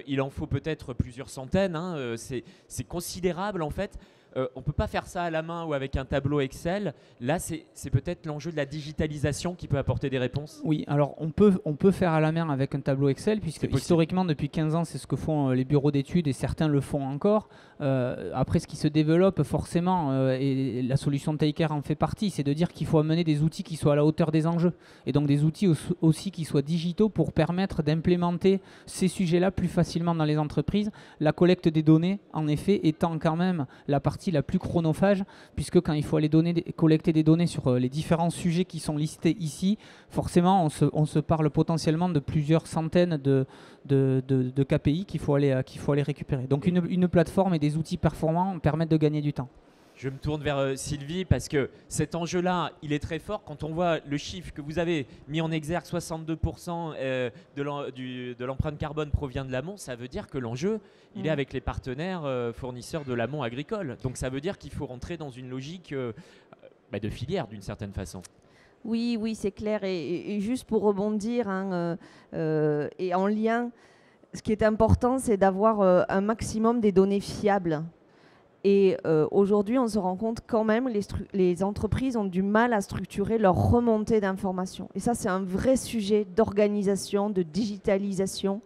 [SPEAKER 1] il en faut peut-être plusieurs centaines, hein, c'est considérable en fait. On ne peut pas faire ça à la main ou avec un tableau Excel. Là, c'est peut-être l'enjeu de la digitalisation qui peut apporter des réponses.
[SPEAKER 2] Oui, alors on peut faire à la main avec un tableau Excel, puisque historiquement, depuis 15 ans, c'est ce que font les bureaux d'études et certains le font encore. Après, ce qui se développe forcément, et la solution de Tayker en fait partie, c'est de dire qu'il faut amener des outils qui soient à la hauteur des enjeux. Et donc des outils aussi qui soient digitaux pour permettre d'implémenter ces sujets-là plus facilement dans les entreprises. La collecte des données, en effet, étant quand même la partie la plus chronophage, puisque quand il faut aller collecter des données sur les différents sujets qui sont listés ici, forcément on se parle potentiellement de plusieurs centaines de KPI qu'il faut aller récupérer. Donc une plateforme et des outils performants permettent de gagner du temps.
[SPEAKER 1] Je me tourne vers Sylvie parce que cet enjeu-là, il est très fort. Quand on voit le chiffre que vous avez mis en exergue, 62% de l'empreinte carbone provient de l'amont, ça veut dire que l'enjeu, il est avec les partenaires fournisseurs de l'amont agricole. Donc ça veut dire qu'il faut rentrer dans une logique de filière d'une certaine façon.
[SPEAKER 3] Oui, c'est clair. Et juste pour rebondir, et en lien, ce qui est important, c'est d'avoir un maximum des données fiables. Et aujourd'hui, on se rend compte quand même les entreprises ont du mal à structurer leur remontée d'informations. Et ça, c'est un vrai sujet d'organisation, de digitalisation,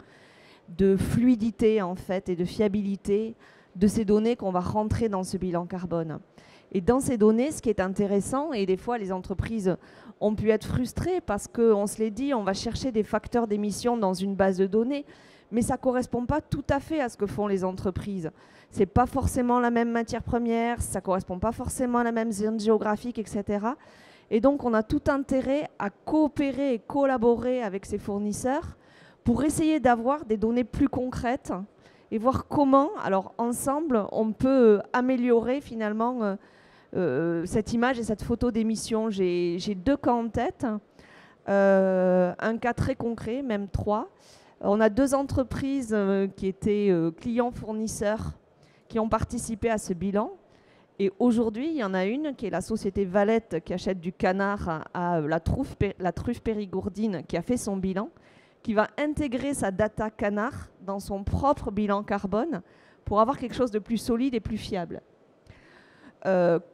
[SPEAKER 3] de fluidité en fait et de fiabilité de ces données qu'on va rentrer dans ce bilan carbone. Et dans ces données, ce qui est intéressant, et des fois les entreprises ont pu être frustrées parce qu'on se l'est dit, on va chercher des facteurs d'émission dans une base de données, mais ça ne correspond pas tout à fait à ce que font les entreprises. Ce n'est pas forcément la même matière première, ça ne correspond pas forcément à la même zone géographique, etc. Et donc, on a tout intérêt à coopérer et collaborer avec ces fournisseurs pour essayer d'avoir des données plus concrètes et voir comment, alors ensemble, on peut améliorer finalement cette image et cette photo d'émission. J'ai 2 cas en tête, un cas très concret, même 3. On a 2 entreprises qui étaient clients-fournisseurs qui ont participé à ce bilan. Et aujourd'hui, il y en a une qui est la société Valette qui achète du canard à la truffe périgourdine qui a fait son bilan, qui va intégrer sa data canard dans son propre bilan carbone pour avoir quelque chose de plus solide et plus fiable.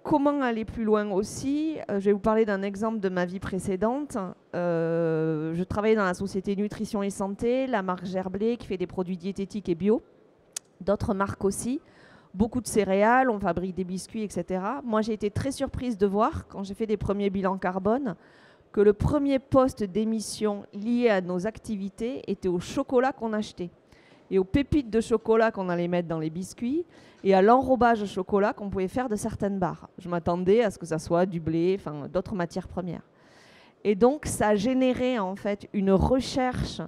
[SPEAKER 3] Comment aller plus loin aussi? Je vais vous parler d'un exemple de ma vie précédente. Je travaillais dans la société Nutrition et Santé, la marque Gerblé qui fait des produits diététiques et bio, d'autres marques aussi, beaucoup de céréales, on fabrique des biscuits, etc. Moi, j'ai été très surprise de voir, quand j'ai fait des premiers bilans carbone, que le premier poste d'émission lié à nos activités était au chocolat qu'on achetait et aux pépites de chocolat qu'on allait mettre dans les biscuits et à l'enrobage chocolat qu'on pouvait faire de certaines barres. Je m'attendais à ce que ça soit du blé, enfin d'autres matières premières. Et donc, ça a généré en fait une recherche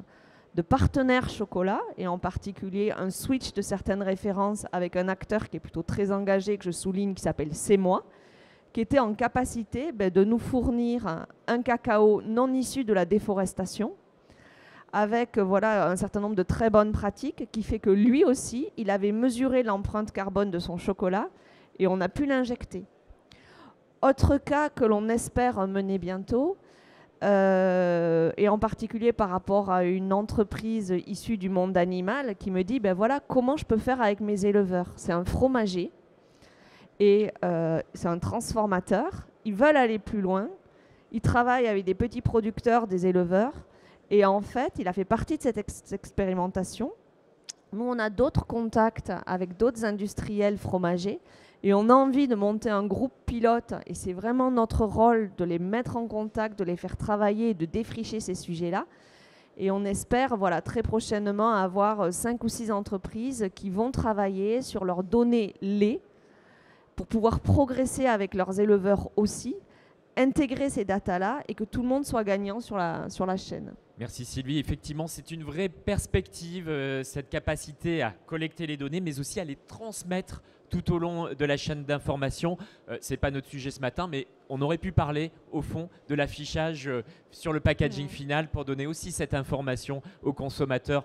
[SPEAKER 3] de partenaires chocolat et en particulier un switch de certaines références avec un acteur qui est plutôt très engagé, que je souligne, qui s'appelle C'est Moi, qui était en capacité de nous fournir un cacao non issu de la déforestation, avec un certain nombre de très bonnes pratiques, qui fait que lui aussi, il avait mesuré l'empreinte carbone de son chocolat et on a pu l'injecter. Autre cas que l'on espère mener bientôt, et en particulier par rapport à une entreprise issue du monde animal qui me dit, ben voilà, comment je peux faire avec mes éleveurs. C'est un fromager et c'est un transformateur. Ils veulent aller plus loin. Ils travaillent avec des petits producteurs, des éleveurs. Et en fait, il a fait partie de cette expérimentation. Nous, on a d'autres contacts avec d'autres industriels fromagers et on a envie de monter un groupe pilote. Et c'est vraiment notre rôle de les mettre en contact, de les faire travailler et de défricher ces sujets-là. Et on espère très prochainement avoir 5 ou 6 entreprises qui vont travailler sur leurs données lait pour pouvoir progresser avec leurs éleveurs aussi, intégrer ces datas-là et que tout le monde soit gagnant sur la chaîne.
[SPEAKER 1] Merci Sylvie. Effectivement, c'est une vraie perspective, cette capacité à collecter les données, mais aussi à les transmettre tout au long de la chaîne d'information. Ce n'est pas notre sujet ce matin, mais on aurait pu parler au fond de l'affichage sur le packaging final pour donner aussi cette information aux consommateurs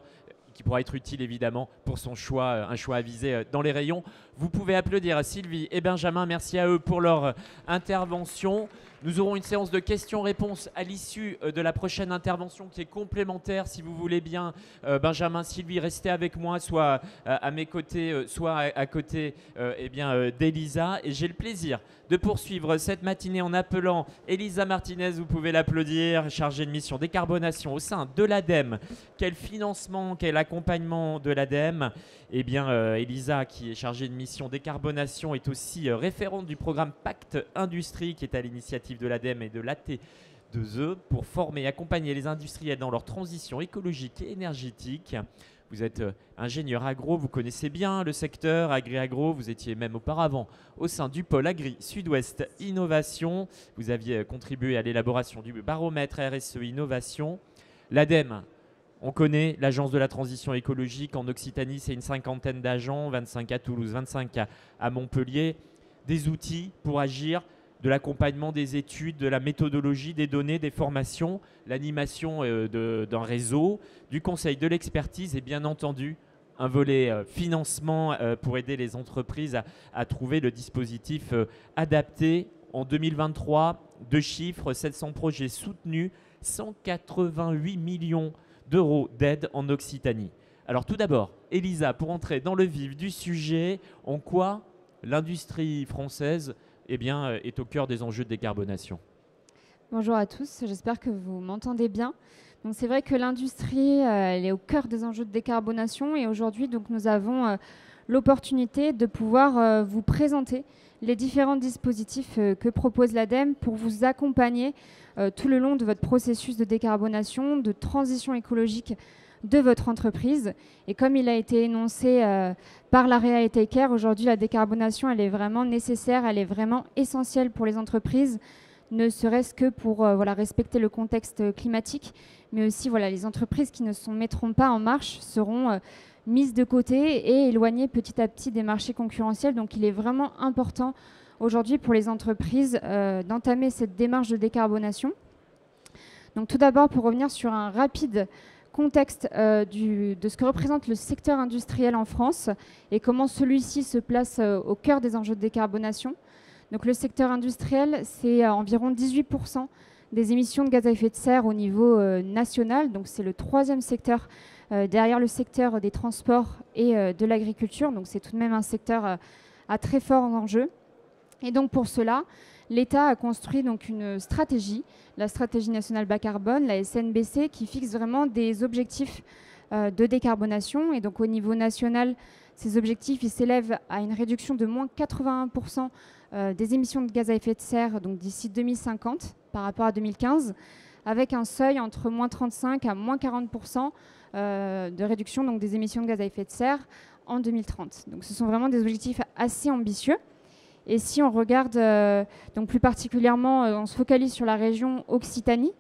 [SPEAKER 1] qui pourra être utile évidemment pour son choix, un choix avisé dans les rayons. Vous pouvez applaudir Sylvie et Benjamin, merci à eux pour leur intervention. Nous aurons une séance de questions-réponses à l'issue de la prochaine intervention qui est complémentaire. Si vous voulez bien, Benjamin, Sylvie, restez avec moi, soit à mes côtés, soit à côté d'Elisa. Et j'ai le plaisir de poursuivre cette matinée en appelant Elisa Martinez, vous pouvez l'applaudir, chargée de mission décarbonation au sein de l'ADEME. Quel financement, quel accompagnement de l'ADEME? Eh bien, Elisa, qui est chargée de mission décarbonation, est aussi référente du programme Pacte Industrie, qui est à l'initiative de l'ADEME et de l'AT2E pour former et accompagner les industriels dans leur transition écologique et énergétique. Vous êtes ingénieur agro, vous connaissez bien le secteur agri-agro, vous étiez même auparavant au sein du pôle Agri Sud-Ouest Innovation. Vous aviez contribué à l'élaboration du baromètre RSE Innovation. L'ADEME, on connaît l'Agence de la transition écologique. En Occitanie, c'est une 50aine d'agents, 25 à Toulouse, 25 à Montpellier. Des outils pour agir, de l'accompagnement des études, de la méthodologie, des données, des formations, l'animation d'un réseau, du conseil, de l'expertise et bien entendu un volet financement pour aider les entreprises à trouver le dispositif adapté. En 2023, 2 chiffres, 700 projets soutenus, 188 millions d'euros d'aide en Occitanie. Alors tout d'abord, Elisa, pour entrer dans le vif du sujet, en quoi l'industrie française est au cœur des enjeux de décarbonation?
[SPEAKER 4] Bonjour à tous, j'espère que vous m'entendez bien. Donc c'est vrai que l'industrie elle est au cœur des enjeux de décarbonation et aujourd'hui donc nous avons l'opportunité de pouvoir vous présenter les différents dispositifs que propose l'ADEME pour vous accompagner tout le long de votre processus de décarbonation, de transition écologique de votre entreprise. Et comme il a été énoncé par l'AREA et Take-Care, aujourd'hui la décarbonation elle est vraiment nécessaire, elle est vraiment essentielle pour les entreprises, ne serait-ce que pour respecter le contexte climatique, mais aussi les entreprises qui ne se mettront pas en marche seront mises de côté et éloignées petit à petit des marchés concurrentiels. Donc il est vraiment important aujourd'hui pour les entreprises d'entamer cette démarche de décarbonation. Donc tout d'abord, pour revenir sur un rapide contexte de ce que représente le secteur industriel en France et comment celui-ci se place au cœur des enjeux de décarbonation. Donc le secteur industriel, c'est environ 18% des émissions de gaz à effet de serre au niveau national. Donc c'est le 3e secteur derrière le secteur des transports et de l'agriculture. Donc c'est tout de même un secteur à très fort enjeu. Et donc pour cela, l'État a construit donc une stratégie, la stratégie nationale bas carbone, la SNBC, qui fixe vraiment des objectifs de décarbonation. Et donc au niveau national, ces objectifs ils s'élèvent à une réduction de moins 81% des émissions de gaz à effet de serre d'ici 2050 par rapport à 2015, avec un seuil entre moins 35 à moins 40% de réduction donc, des émissions de gaz à effet de serre en 2030. Donc ce sont vraiment des objectifs assez ambitieux. Et si on regarde donc plus particulièrement, on se focalise sur la région Occitanie.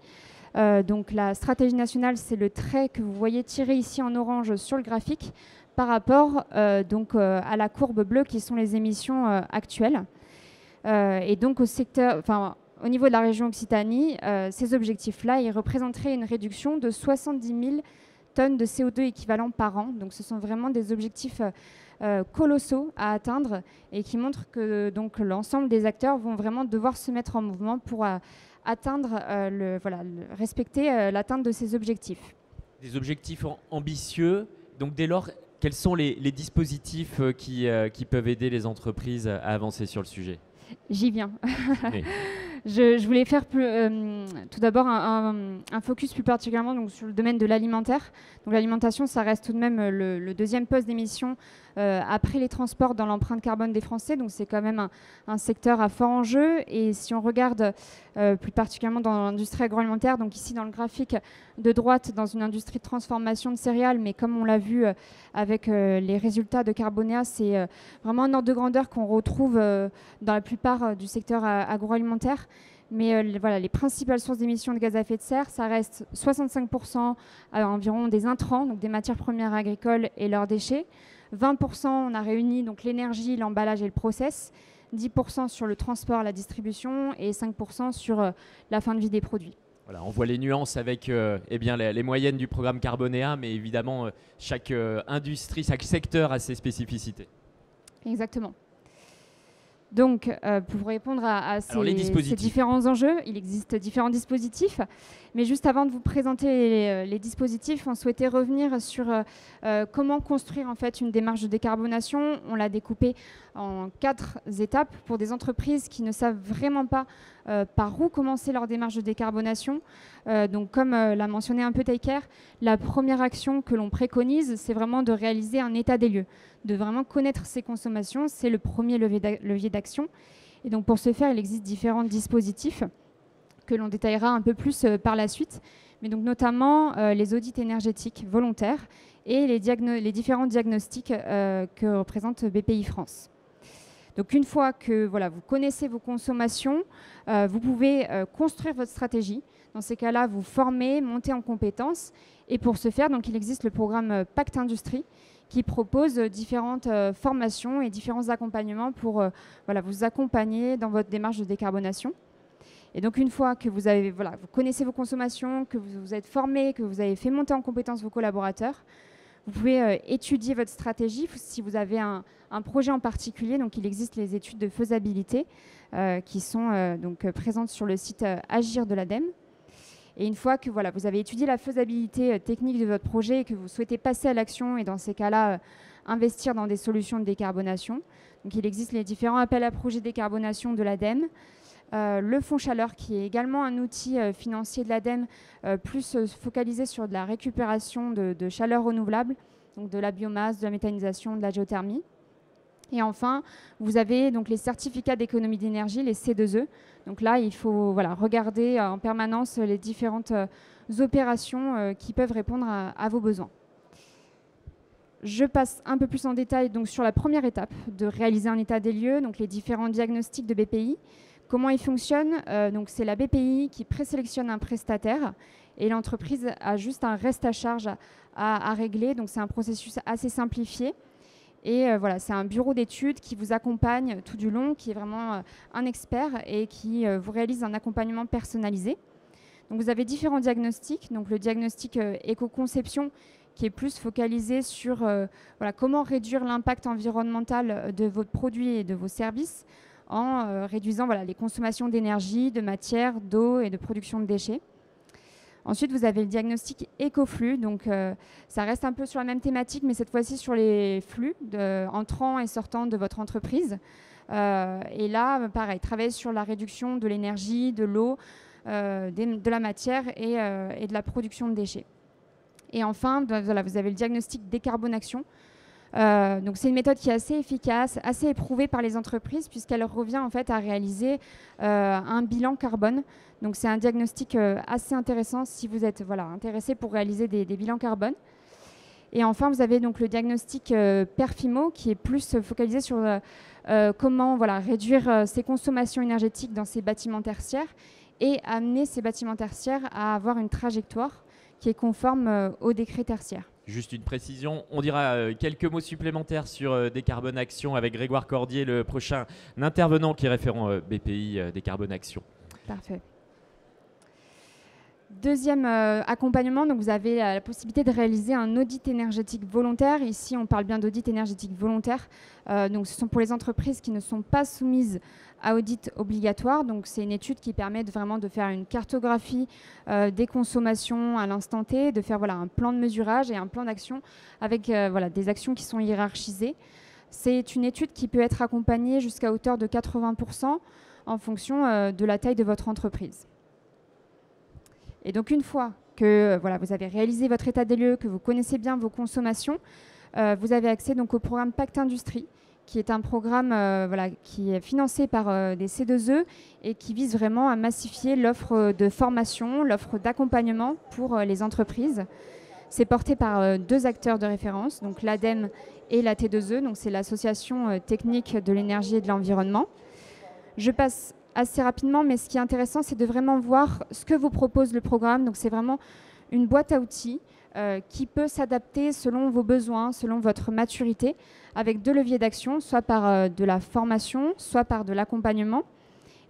[SPEAKER 4] Donc la stratégie nationale, c'est le trait que vous voyez tiré ici en orange sur le graphique par rapport à la courbe bleue qui sont les émissions actuelles. Et donc au niveau de la région Occitanie, ces objectifs-là, ils représenteraient une réduction de 70 000 tonnes de CO2 équivalent par an. Donc ce sont vraiment des objectifs colossaux à atteindre et qui montrent que l'ensemble des acteurs vont vraiment devoir se mettre en mouvement pour atteindre, respecter l'atteinte de ces objectifs.
[SPEAKER 1] Des objectifs ambitieux. Donc dès lors, quels sont les dispositifs qui peuvent aider les entreprises à avancer sur le sujet?
[SPEAKER 4] J'y viens.
[SPEAKER 1] Oui.
[SPEAKER 4] Je voulais faire tout d'abord un focus plus particulièrement donc, sur le domaine de l'alimentaire. Donc l'alimentation, ça reste tout de même le deuxième poste d'émission après les transports dans l'empreinte carbone des Français. Donc c'est quand même un secteur à fort enjeu. Et si on regarde plus particulièrement dans l'industrie agroalimentaire, donc ici dans le graphique de droite, dans une industrie de transformation de céréales, mais comme on l'a vu avec les résultats de Carbonéa, c'est vraiment un ordre de grandeur qu'on retrouve dans la plupart du secteur agroalimentaire. Mais les principales sources d'émissions de gaz à effet de serre, ça reste 65% environ des intrants, donc des matières premières agricoles et leurs déchets. 20%, on a réuni donc l'énergie, l'emballage et le process. 10% sur le transport, la distribution et 5% sur la fin de vie des produits.
[SPEAKER 1] Voilà, on voit les nuances avec les moyennes du programme Carbonéa, mais évidemment, chaque industrie, chaque secteur a ses spécificités.
[SPEAKER 4] Exactement. Donc, pour répondre à ces différents enjeux, il existe différents dispositifs. Mais juste avant de vous présenter les dispositifs, on souhaitait revenir sur comment construire en fait une démarche de décarbonation. On l'a découpée en 4 étapes pour des entreprises qui ne savent vraiment pas par où commencer leur démarche de décarbonation. Donc, comme l'a mentionné un peu Tayker, la première action que l'on préconise, c'est vraiment de réaliser un état des lieux, de vraiment connaître ses consommations. C'est le premier levier d'action. Et donc, pour ce faire, il existe différents dispositifs que l'on détaillera un peu plus par la suite, mais donc notamment les audits énergétiques volontaires et les différents diagnostics que représente BPI France. Donc une fois que vous connaissez vos consommations, vous pouvez construire votre stratégie. Dans ces cas-là, vous formez, montez en compétences. Et pour ce faire, donc, il existe le programme Pacte Industrie qui propose différentes formations et différents accompagnements pour vous accompagner dans votre démarche de décarbonation. Et donc une fois que vous connaissez vos consommations, que vous êtes formé, que vous avez fait monter en compétence vos collaborateurs, vous pouvez étudier votre stratégie si vous avez un projet en particulier. Donc il existe les études de faisabilité qui sont présentes sur le site Agir de l'ADEME. Et une fois que vous avez étudié la faisabilité technique de votre projet et que vous souhaitez passer à l'action et dans ces cas-là investir dans des solutions de décarbonation, donc il existe les différents appels à projets décarbonation de l'ADEME. Le fonds chaleur qui est également un outil financier de l'ADEME plus focalisé sur de la récupération de chaleur renouvelable, donc de la biomasse, de la méthanisation, de la géothermie. Et enfin, vous avez donc les certificats d'économie d'énergie, les C2E. Donc là, il faut regarder en permanence les différentes opérations qui peuvent répondre à vos besoins. Je passe un peu plus en détail donc, sur la première étape de réaliser un état des lieux, donc les différents diagnostics de BPI. Comment ils fonctionnent? Donc c'est la BPI qui présélectionne un prestataire et l'entreprise a juste un reste à charge à régler. Donc c'est un processus assez simplifié. Et c'est un bureau d'études qui vous accompagne tout du long, qui est vraiment un expert et qui vous réalise un accompagnement personnalisé. Donc vous avez différents diagnostics. Donc le diagnostic éco-conception qui est plus focalisé sur comment réduire l'impact environnemental de votre produit et de vos services en réduisant les consommations d'énergie, de matière, d'eau et de production de déchets. Ensuite, vous avez le diagnostic écoflux. Donc, ça reste un peu sur la même thématique, mais cette fois-ci sur les flux entrants et sortants de votre entreprise. Et là, pareil, travailler sur la réduction de l'énergie, de l'eau, de la matière et de la production de déchets. Et enfin, vous avez le diagnostic décarbonation. Donc c'est une méthode qui est assez efficace, assez éprouvée par les entreprises puisqu'elle revient en fait à réaliser un bilan carbone. Donc c'est un diagnostic assez intéressant si vous êtes intéressé pour réaliser des bilans carbone. Et enfin vous avez donc le diagnostic Perfimo qui est plus focalisé sur comment réduire ses consommations énergétiques dans ces bâtiments tertiaires et amener ces bâtiments tertiaires à avoir une trajectoire qui est conforme au décret tertiaire.
[SPEAKER 1] Juste une précision, on dira quelques mots supplémentaires sur Décarbone Action avec Grégoire Cordier, le prochain intervenant qui est référent BPI Décarbone Action.
[SPEAKER 4] Parfait. Deuxième accompagnement, donc vous avez la possibilité de réaliser un audit énergétique volontaire. Ici, on parle bien d'audit énergétique volontaire. Donc, ce sont pour les entreprises qui ne sont pas soumises à audit obligatoire. Donc, c'est une étude qui permet vraiment de faire une cartographie des consommations à l'instant T, de faire un plan de mesurage et un plan d'action avec des actions qui sont hiérarchisées. C'est une étude qui peut être accompagnée jusqu'à hauteur de 80% en fonction de la taille de votre entreprise. Et donc, une fois que vous avez réalisé votre état des lieux, que vous connaissez bien vos consommations, vous avez accès donc au programme Pacte Industrie, qui est un programme qui est financé par des C2E et qui vise vraiment à massifier l'offre de formation, l'offre d'accompagnement pour les entreprises. C'est porté par deux acteurs de référence, donc l'ADEME et la T2E, donc c'est l'Association technique de l'énergie et de l'environnement. Je passe assez rapidement, mais ce qui est intéressant, c'est de vraiment voir ce que vous propose le programme. Donc, c'est vraiment une boîte à outils qui peut s'adapter selon vos besoins, selon votre maturité, avec deux leviers d'action, soit par de la formation, soit par de l'accompagnement.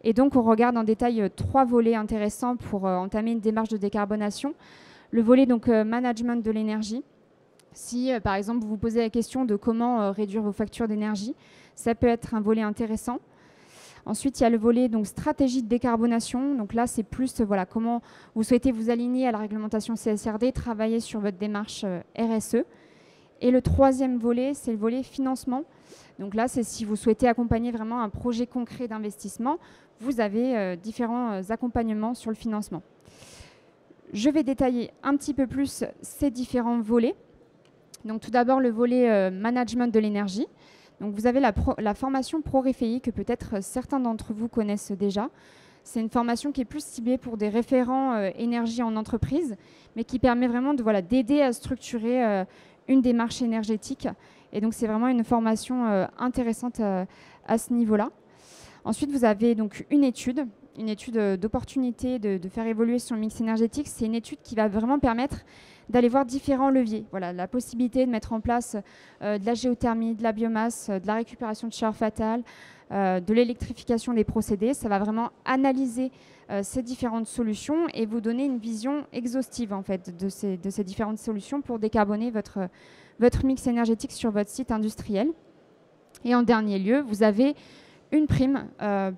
[SPEAKER 4] Et donc, on regarde en détail trois volets intéressants pour entamer une démarche de décarbonation. Le volet donc management de l'énergie. Si, par exemple, vous vous posez la question de comment réduire vos factures d'énergie, ça peut être un volet intéressant. Ensuite, il y a le volet donc, stratégie de décarbonation. Donc là, c'est plus comment vous souhaitez vous aligner à la réglementation CSRD, travailler sur votre démarche RSE. Et le troisième volet, c'est le volet financement. Donc là, c'est si vous souhaitez accompagner vraiment un projet concret d'investissement, vous avez différents accompagnements sur le financement. Je vais détailler un petit peu plus ces différents volets. Donc tout d'abord, le volet management de l'énergie. Donc vous avez la formation ProRéféi que peut-être certains d'entre vous connaissent déjà. C'est une formation qui est plus ciblée pour des référents énergie en entreprise, mais qui permet vraiment d'aider à structurer une démarche énergétique. Et donc c'est vraiment une formation intéressante à ce niveau-là. Ensuite, vous avez donc une étude d'opportunité de faire évoluer son mix énergétique. C'est une étude qui va vraiment permettre d'aller voir différents leviers. La possibilité de mettre en place de la géothermie, de la biomasse, de la récupération de chaleur fatale, de l'électrification des procédés. Ça va vraiment analyser ces différentes solutions et vous donner une vision exhaustive en fait, de ces différentes solutions pour décarboner votre mix énergétique sur votre site industriel. Et en dernier lieu, vous avez une prime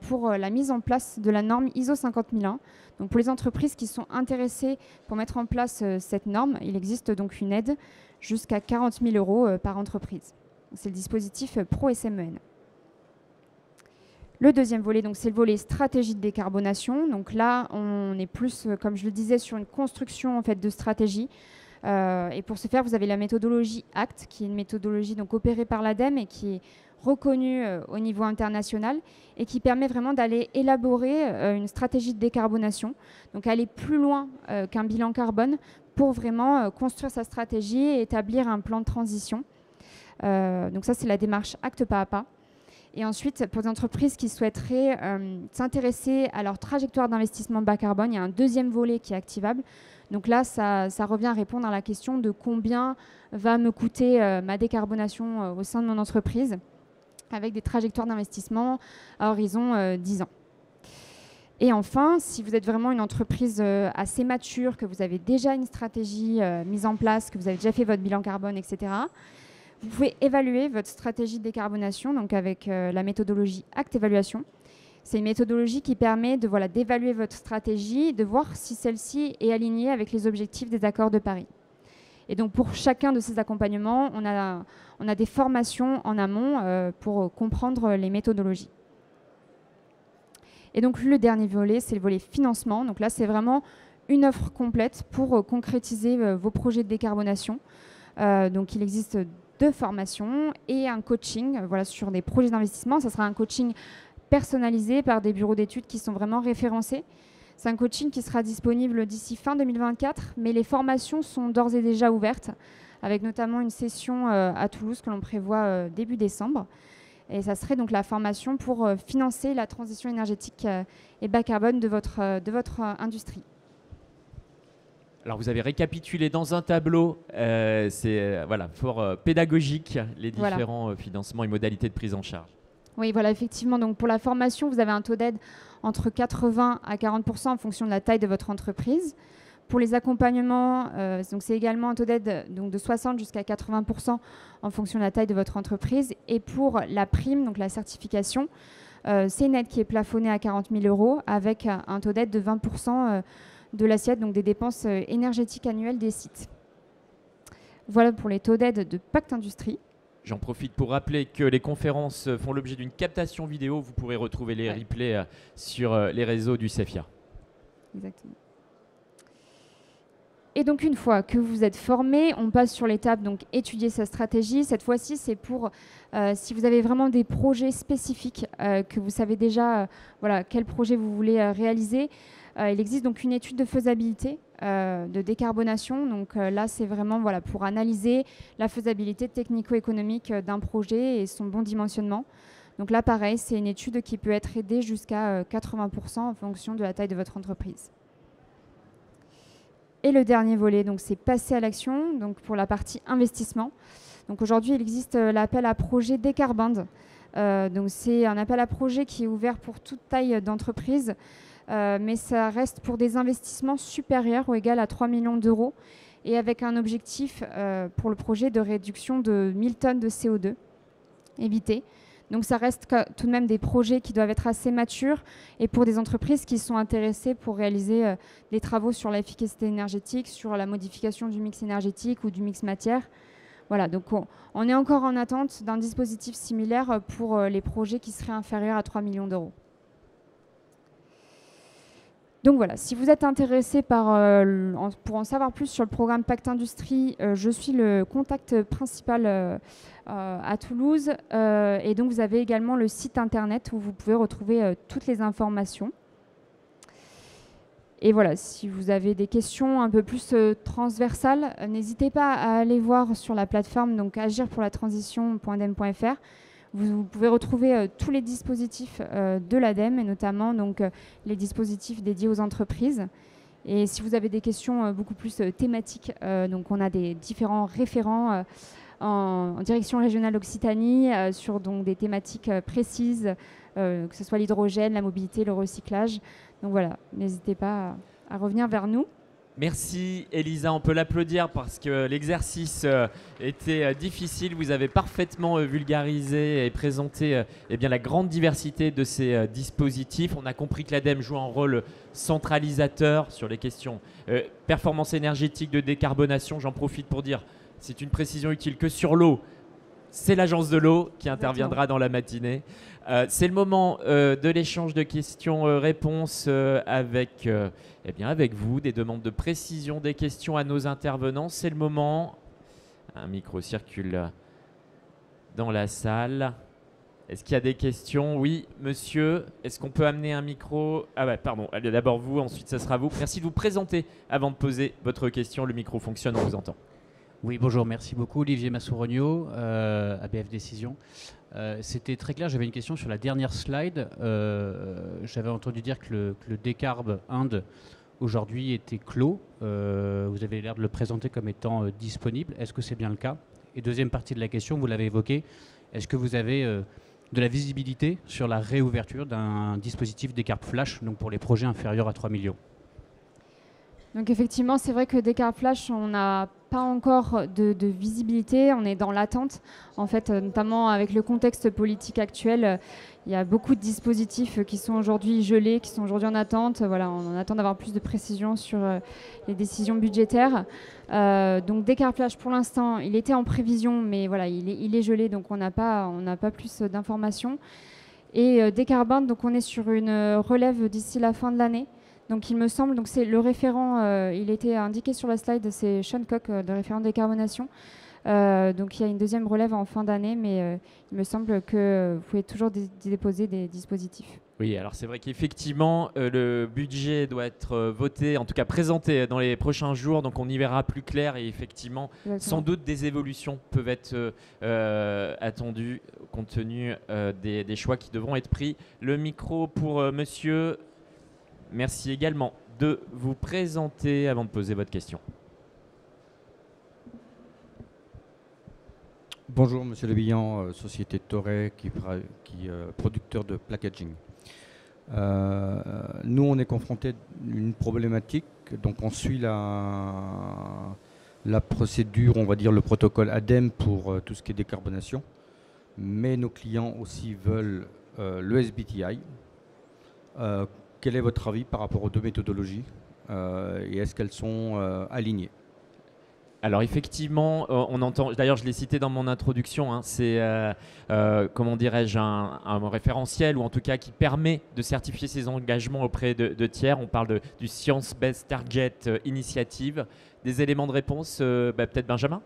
[SPEAKER 4] pour la mise en place de la norme ISO 50001. Donc pour les entreprises qui sont intéressées pour mettre en place cette norme, il existe donc une aide jusqu'à 40 000 € par entreprise. C'est le dispositif Pro-SMEN. Le deuxième volet, c'est le volet stratégie de décarbonation. Donc là, on est plus, comme je le disais, sur une construction en fait, de stratégie. Et pour ce faire, vous avez la méthodologie ACT, qui est une méthodologie donc, opérée par l'ADEME et qui est reconnue au niveau international et qui permet vraiment d'aller élaborer une stratégie de décarbonation, donc aller plus loin qu'un bilan carbone pour vraiment construire sa stratégie et établir un plan de transition. Donc ça, c'est la démarche acte pas à pas. Et ensuite, pour les entreprises qui souhaiteraient s'intéresser à leur trajectoire d'investissement bas carbone, il y a un deuxième volet qui est activable. Donc là, ça revient à répondre à la question de combien va me coûter ma décarbonation au sein de mon entreprise, avec des trajectoires d'investissement à horizon 10 ans. Et enfin, si vous êtes vraiment une entreprise assez mature, que vous avez déjà une stratégie mise en place, que vous avez déjà fait votre bilan carbone, etc., vous pouvez évaluer votre stratégie de décarbonation donc avec la méthodologie ACT Évaluation. C'est une méthodologie qui permet d'évaluer votre stratégie, de voir si celle-ci est alignée avec les objectifs des accords de Paris. Et donc pour chacun de ces accompagnements, on a des formations en amont pour comprendre les méthodologies. Et donc le dernier volet, c'est le volet financement. Donc là, c'est vraiment une offre complète pour concrétiser vos projets de décarbonation. Donc il existe 2 formations et un coaching sur des projets d'investissement. Ça sera un coaching personnalisé par des bureaux d'études qui sont vraiment référencés. C'est un coaching qui sera disponible d'ici fin 2024, mais les formations sont d'ores et déjà ouvertes, avec notamment une session à Toulouse que l'on prévoit début décembre. Et ça serait donc la formation pour financer la transition énergétique et bas carbone de votre industrie.
[SPEAKER 1] Alors vous avez récapitulé dans un tableau, c'est fort pédagogique, les différents financements et modalités de prise en charge.
[SPEAKER 4] Oui, effectivement. Donc pour la formation, vous avez un taux d'aide entre 80 à 40% en fonction de la taille de votre entreprise. Pour les accompagnements, donc c'est également un taux d'aide donc de 60 jusqu'à 80% en fonction de la taille de votre entreprise. Et pour la prime, donc la certification, c'est une aide qui est plafonnée à 40 000 € avec un taux d'aide de 20% de l'assiette, donc des dépenses énergétiques annuelles des sites. Voilà pour les taux d'aide de Pacte Industrie.
[SPEAKER 1] J'en profite pour rappeler que les conférences font l'objet d'une captation vidéo. Vous pourrez retrouver les replays sur les réseaux du CEFIA.
[SPEAKER 4] Exactement. Et donc une fois que vous êtes formé, on passe sur l'étape donc étudier sa stratégie. Cette fois-ci, c'est pour si vous avez vraiment des projets spécifiques que vous savez déjà voilà, quel projet vous voulez réaliser. Il existe donc une étude de faisabilité de décarbonation. Donc là, c'est vraiment voilà, pour analyser la faisabilité technico-économique d'un projet et son bon dimensionnement. Donc là, pareil, c'est une étude qui peut être aidée jusqu'à 80% en fonction de la taille de votre entreprise. Et le dernier volet, donc, c'est passer à l'action, donc pour la partie investissement. Donc aujourd'hui, il existe l'appel à projet Décarbinde. Donc c'est un appel à projet qui est ouvert pour toute taille d'entreprise, mais ça reste pour des investissements supérieurs ou égal à 3 millions d'euros et avec un objectif pour le projet de réduction de 1000 tonnes de CO2 évitées. Donc ça reste tout de même des projets qui doivent être assez matures et pour des entreprises qui sont intéressées pour réaliser des travaux sur l'efficacité énergétique, sur la modification du mix énergétique ou du mix matière. Voilà, donc on est encore en attente d'un dispositif similaire pour les projets qui seraient inférieurs à 3 millions d'euros. Donc voilà, si vous êtes intéressé pour en savoir plus sur le programme Pacte Industrie, je suis le contact principal à Toulouse. Et donc vous avez également le site internet où vous pouvez retrouver toutes les informations. Et voilà, si vous avez des questions un peu plus transversales, n'hésitez pas à aller voir sur la plateforme donc agirpourlatransition.dem.fr. Vous pouvez retrouver tous les dispositifs de l'ADEME et notamment donc, les dispositifs dédiés aux entreprises. Et si vous avez des questions beaucoup plus thématiques, donc on a des différents référents en direction régionale Occitanie sur donc, des thématiques précises, que ce soit l'hydrogène, la mobilité, le recyclage. Donc voilà, n'hésitez pas à revenir vers nous.
[SPEAKER 1] Merci Elisa, on peut l'applaudir parce que l'exercice était difficile. Vous avez parfaitement vulgarisé et présenté eh bien, la grande diversité de ces dispositifs. On a compris que l'ADEME joue un rôle centralisateur sur les questions performance énergétique, de décarbonation. J'en profite pour dire, c'est une précision utile, que sur l'eau, c'est l'agence de l'eau qui interviendra dans la matinée. C'est le moment de l'échange de questions-réponses avec vous, des demandes de précision des questions à nos intervenants. C'est le moment. Un micro circule dans la salle. Est-ce qu'il y a des questions? Oui, monsieur. Est-ce qu'on peut amener un micro? Ah ouais, pardon. Allez, d'abord vous, ensuite ça sera vous. Merci de vous présenter avant de poser votre question. Le micro fonctionne, on vous entend.
[SPEAKER 5] Oui, bonjour, merci beaucoup. Olivier Massourogno, ABF Décision. C'était très clair, j'avais une question sur la dernière slide. J'avais entendu dire que le Décarb Inde aujourd'hui était clos. Vous avez l'air de le présenter comme étant disponible. Est-ce que c'est bien le cas? Et deuxième partie de la question, vous l'avez évoqué, est-ce que vous avez de la visibilité sur la réouverture d'un dispositif Décarb Flash, donc pour les projets inférieurs à 3 millions?
[SPEAKER 4] Donc effectivement, c'est vrai que Décarb Flash, on n'a pas encore de visibilité, on est dans l'attente. En fait, notamment avec le contexte politique actuel, il y a beaucoup de dispositifs qui sont aujourd'hui gelés, qui sont aujourd'hui en attente. Voilà, on attend d'avoir plus de précisions sur les décisions budgétaires. Donc Décarb Flash, pour l'instant, il était en prévision, mais voilà, il est gelé, donc on n'a pas plus d'informations. Et Décarbinde, donc on est sur une relève d'ici la fin de l'année. Donc il me semble, donc c'est le référent, il était indiqué sur la slide, c'est Sean Cock, le référent décarbonation. Donc il y a une deuxième relève en fin d'année, mais il me semble que vous pouvez toujours déposer des dispositifs.
[SPEAKER 1] Oui, alors c'est vrai qu'effectivement, le budget doit être voté, en tout cas présenté dans les prochains jours, donc on y verra plus clair et effectivement, sans doute des évolutions peuvent être attendues compte tenu des choix qui devront être pris. Le micro pour monsieur. Merci également de vous présenter avant de poser votre question.
[SPEAKER 6] Bonjour Monsieur Le Bihan, société Toray qui producteur de packaging. Nous, on est confronté à une problématique, donc on suit la procédure, on va dire le protocole ADEME pour tout ce qui est décarbonation, mais nos clients aussi veulent le SBTI. Quel est votre avis par rapport aux deux méthodologies et est-ce qu'elles sont alignées?
[SPEAKER 1] Alors effectivement, on entend, d'ailleurs je l'ai cité dans mon introduction, hein, c'est comment dirais-je, un référentiel ou en tout cas qui permet de certifier ses engagements auprès de tiers. On parle du Science Based Target Initiative. Des éléments de réponse, peut-être Benjamin?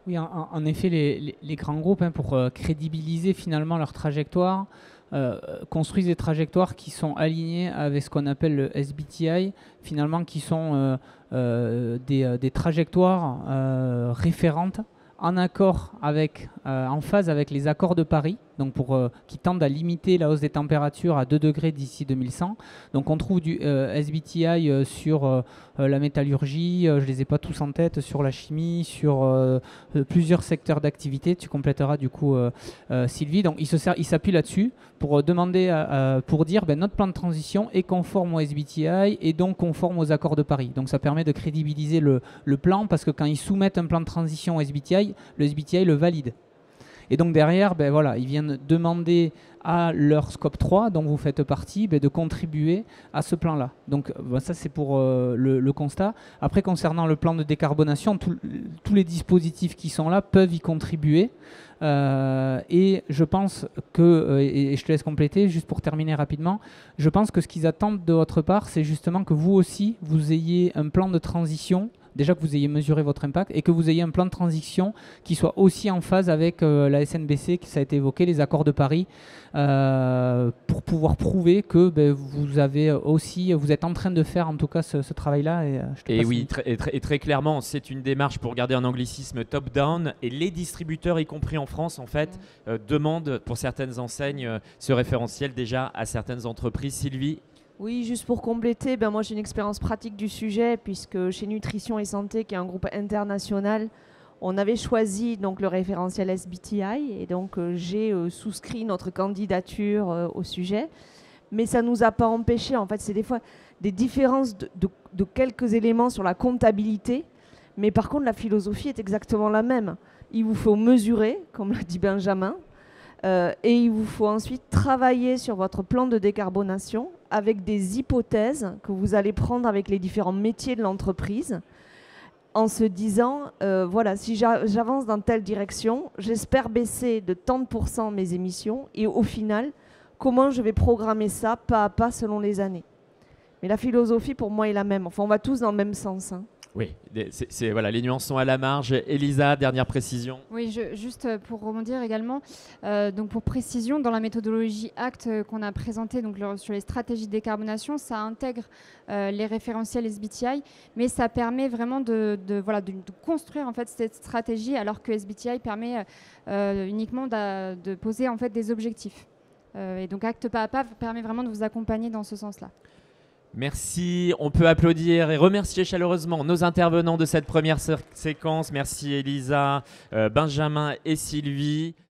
[SPEAKER 2] Oui, en effet, les grands groupes, pour crédibiliser finalement leur trajectoire, construisent des trajectoires qui sont alignées avec ce qu'on appelle le SBTI, finalement qui sont des trajectoires référentes en accord avec, en phase avec les accords de Paris, donc qui tendent à limiter la hausse des températures à 2 degrés d'ici 2100. Donc on trouve du SBTI sur la métallurgie, je ne les ai pas tous en tête, sur la chimie, sur plusieurs secteurs d'activité. Tu compléteras du coup Sylvie. Donc il s'appuie là-dessus pour demander, pour dire notre plan de transition est conforme au SBTI et donc conforme aux accords de Paris. Donc ça permet de crédibiliser le plan parce que quand ils soumettent un plan de transition au SBTI, le SBTI le valide. Et donc derrière, ils viennent demander à leur scope 3, dont vous faites partie, de contribuer à ce plan-là. Donc ça, c'est pour le constat. Après, concernant le plan de décarbonation, tous les dispositifs qui sont là peuvent y contribuer. Et je pense que, et je te laisse compléter, juste pour terminer rapidement, je pense que ce qu'ils attendent de votre part, c'est justement que vous aussi, vous ayez un plan de transition, déjà que vous ayez mesuré votre impact, et que vous ayez un plan de transition qui soit aussi en phase avec la SNBC, qui ça a été évoqué, les accords de Paris, pour pouvoir prouver que vous êtes en train de faire en tout cas ce travail-là.
[SPEAKER 1] Et oui, très clairement, c'est une démarche pour garder un anglicisme top-down, et les distributeurs, y compris en France, en fait, demandent pour certaines enseignes ce référentiel déjà à certaines entreprises. Sylvie?
[SPEAKER 3] Oui, juste pour compléter, moi j'ai une expérience pratique du sujet puisque chez Nutrition et Santé, qui est un groupe international, on avait choisi donc le référentiel SBTI et donc j'ai souscrit notre candidature au sujet. Mais ça ne nous a pas empêché, en fait, c'est des fois des différences de quelques éléments sur la comptabilité, mais par contre la philosophie est exactement la même. Il vous faut mesurer, comme l'a dit Benjamin, et il vous faut ensuite travailler sur votre plan de décarbonation avec des hypothèses que vous allez prendre avec les différents métiers de l'entreprise en se disant, si j'avance dans telle direction, j'espère baisser de tant de % mes émissions et au final, comment je vais programmer ça pas à pas selon les années. Mais la philosophie pour moi est la même. Enfin, on va tous dans le même sens.
[SPEAKER 1] Oui, les nuances sont à la marge. Elisa, dernière précision.
[SPEAKER 4] Oui, juste pour rebondir également, donc pour précision, dans la méthodologie ACT qu'on a présentée sur les stratégies de décarbonation, ça intègre les référentiels SBTI, mais ça permet vraiment de construire en fait cette stratégie, alors que SBTI permet uniquement de poser en fait des objectifs. Et donc ACT pas à pas permet vraiment de vous accompagner dans ce sens-là.
[SPEAKER 1] Merci, on peut applaudir et remercier chaleureusement nos intervenants de cette première séquence. Merci Elisa, Benjamin et Sylvie.